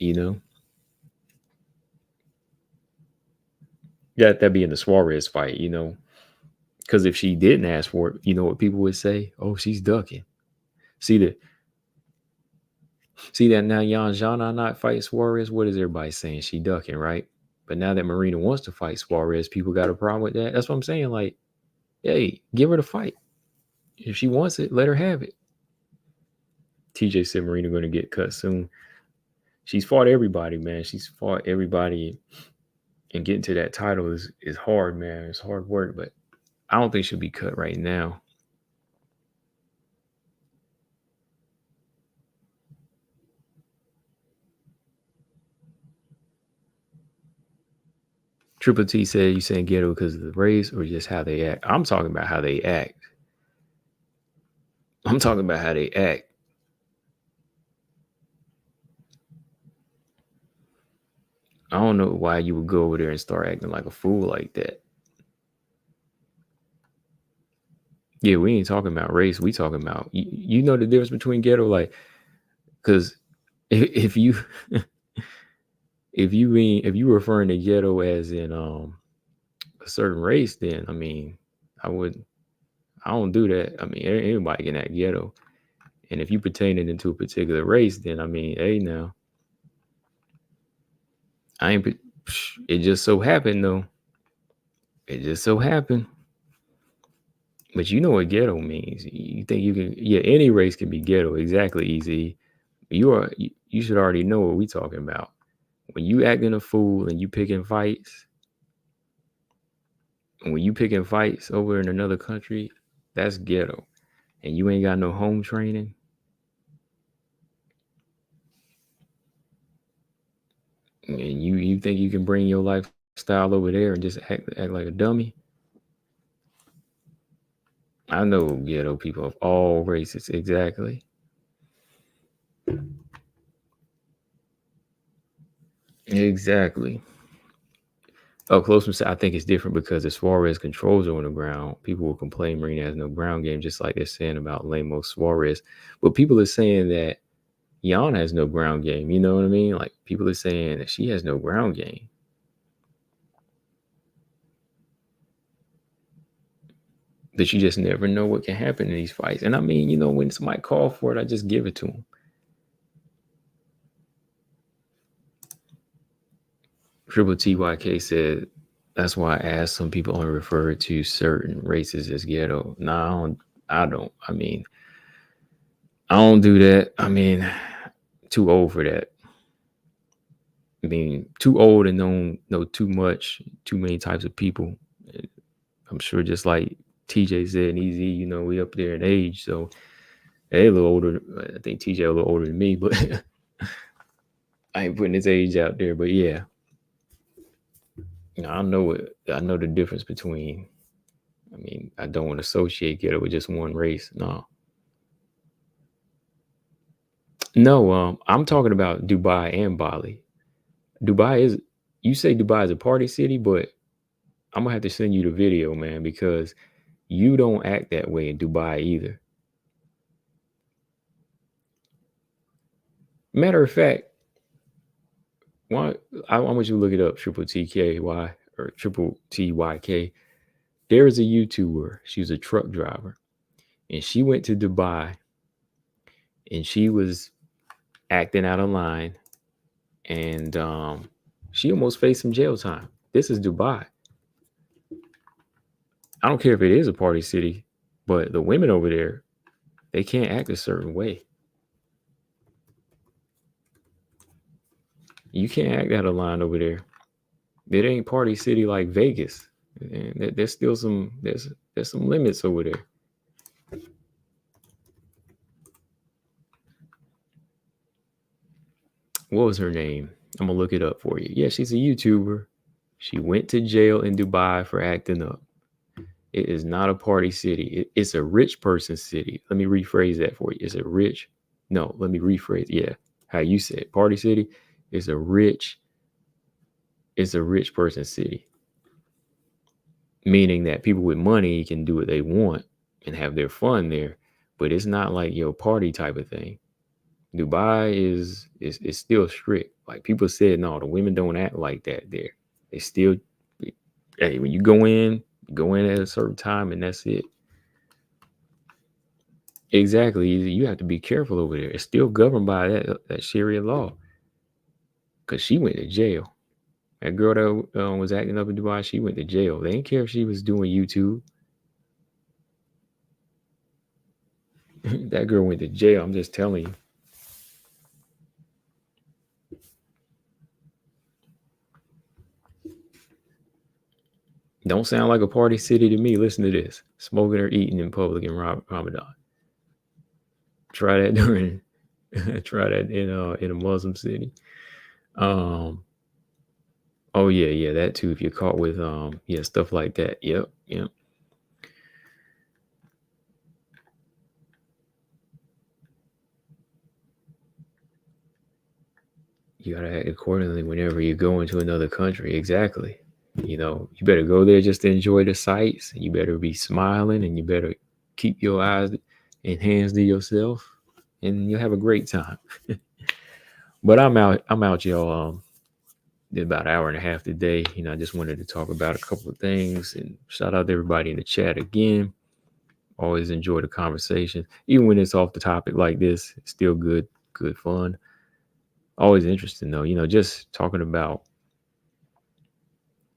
Yeah, that being the Suarez fight. Because if she didn't ask for it, you know what people would say? Oh, she's ducking. See that? See that now? Yan Zhana not fight Suarez. What is everybody saying? She ducking, right? But now that Marina wants to fight Suarez, people got a problem with that. That's what I'm saying. Like, hey, give her the fight. If she wants it, let her have it. TJ said Marina going to get cut soon. She's fought everybody, man. She's fought everybody, and getting to that title is hard, man. It's hard work, but I don't think she'll be cut right now. Triple T said, you saying ghetto because of the race or just how they act? I'm talking about how they act. I'm talking about how they act. I don't know why you would go over there and start acting like a fool like that. Yeah, we ain't talking about race. We talking about you know the difference between ghetto, like, because if you if you referring to ghetto as in a certain race, then I mean I don't do that. I mean anybody can act ghetto, and if you pertain it into a particular race, then I mean hey now I ain't. It just so happened though. It just so happened. But you know what ghetto means. You think you can? Yeah, any race can be ghetto. Exactly, easy. You should already know what we talking about. When you acting a fool and you picking fights, and when you picking fights over in another country, that's ghetto. And you ain't got no home training. And you think you can bring your lifestyle over there and just act like a dummy? I know ghetto people of all races, exactly. Exactly. Oh, Closeman said, I think it's different because as far as controls are on the ground, people will complain Marina has no ground game, just like they're saying about Lemos Suarez. But people are saying that Jan has no ground game. You know what I mean? Like people are saying that she has no ground game. That you just never know what can happen in these fights. And I mean, when somebody call for it, I just give it to them. Triple TYK said, that's why I asked some people only refer to certain races as ghetto. No, I don't. I mean, I don't do that. I mean, too old for that. I mean, too old and know too much, too many types of people. I'm sure just like TJ said and Easy, we up there in age. So they a little older. I think TJ a little older than me, but I ain't putting his age out there. But yeah. I know it. I know the difference between. I mean, I don't want to associate ghetto with just one race. No. I'm talking about Dubai and Bali. Dubai is. You say Dubai is a party city, but I'm gonna have to send you the video, man, because you don't act that way in Dubai either. Matter of fact, why I want you to look it up, triple TKY or triple TYK. There is a YouTuber. She was a truck driver. and she went to Dubai, and she was acting out of line, and she almost faced some jail time. This is Dubai. I don't care if it is a party city, but the women over there, they can't act a certain way. You can't act out of line over there. It ain't party city like Vegas. And there's still there's some limits over there. What was her name? I'm gonna look it up for you. Yeah, she's a YouTuber. She went to jail in Dubai for acting up. It is not a party city. It's a rich person city. Let me rephrase that for you. It's a rich. No, let me rephrase. Yeah, how you said party city. It's a rich. It's a rich person city, meaning that people with money can do what they want and have their fun there. But it's not like your party type of thing. Dubai is still strict. Like people said, no, the women don't act like that there. They still, hey, when you go in at a certain time and that's it. Exactly. You have to be careful over there. It's still governed by that Sharia law. Cause she went to jail. That girl that was acting up in Dubai, she went to jail. They didn't care if she was doing YouTube. That girl went to jail. I'm just telling you. Don't sound like a party city to me. Listen to this: smoking or eating in public in Ramadan. Try that during, try that in a Muslim city. Um, oh yeah, that too. If you're caught with yeah, stuff like that. Yep. You gotta act accordingly whenever you go into another country. Exactly. You better go there just to enjoy the sights. You better be smiling, and you better keep your eyes and hands to yourself, and you'll have a great time. But I'm out, y'all. Did about an hour and a half today. I just wanted to talk about a couple of things, and shout out to everybody in the chat again. Always enjoy the conversation, even when it's off the topic like this. It's still good fun. Always interesting though. Just talking about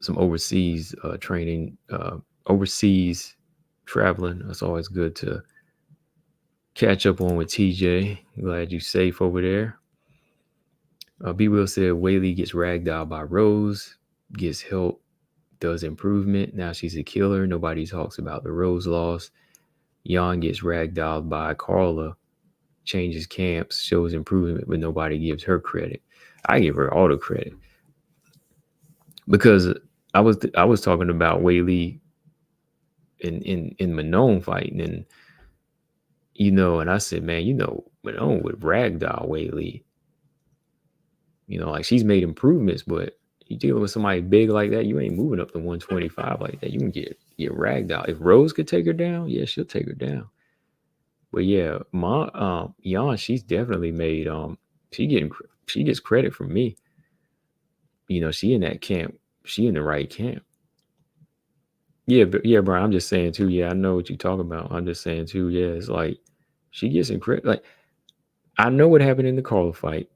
some overseas training, overseas traveling. That's always good to catch up on with TJ. Glad you safe over there. B Will said Whaley gets ragdolled by Rose, gets help, does improvement. Now she's a killer. Nobody talks about the Rose loss. Jan gets ragdolled by Carla, changes camps, shows improvement, but nobody gives her credit. I give her all the credit because I was talking about Whaley in Manon fighting, and and I said, man, Manon would ragdoll Whaley. Like she's made improvements, but you dealing with somebody big like that, you ain't moving up to 125 like that. You can get ragdoll. If Rose could take her down, yeah, she'll take her down. But yeah, Jan, she's definitely made she gets credit from me. She in that camp. She in the right camp. Yeah, but yeah, Brian, I'm just saying too. Yeah, I know what you're talking about. I'm just saying too. Yeah, it's like she gets in credit. Like I know what happened in the Carla fight.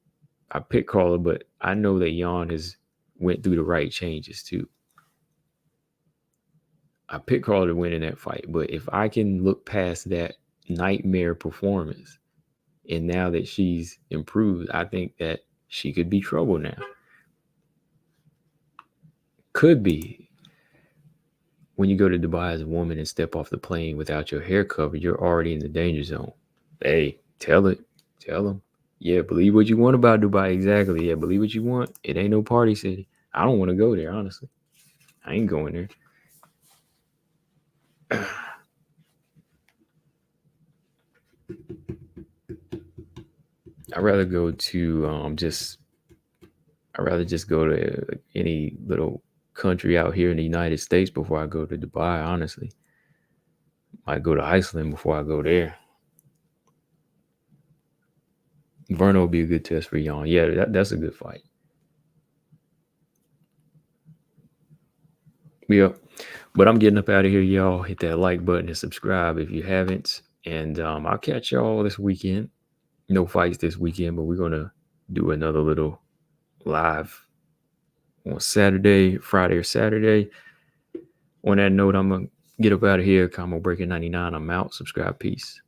I picked Carla, but I know that Jan has went through the right changes too. I picked Carla to win in that fight, but if I can look past that nightmare performance, and now that she's improved, I think that she could be trouble now. Could be. When you go to Dubai as a woman and step off the plane without your hair covered, you're already in the danger zone. Hey, tell it. Tell them. Yeah, believe what you want about Dubai. Exactly. Yeah, believe what you want. It ain't no party city. I don't want to go there, honestly. I ain't going there. I'd rather go to I'd rather just go to any little country out here in the United States before I go to Dubai, honestly. Might go to Iceland before I go there. Verno will be a good test for Jan. Yeah, that's a good fight. Yep. But I'm getting up out of here, y'all. Hit that like button and subscribe if you haven't. And I'll catch y'all this weekend. No fights this weekend, but we're gonna do another little live on Saturday, Friday or Saturday. On that note, I'm gonna get up out of here. Combo Breaker 99. I'm out. Subscribe. Peace.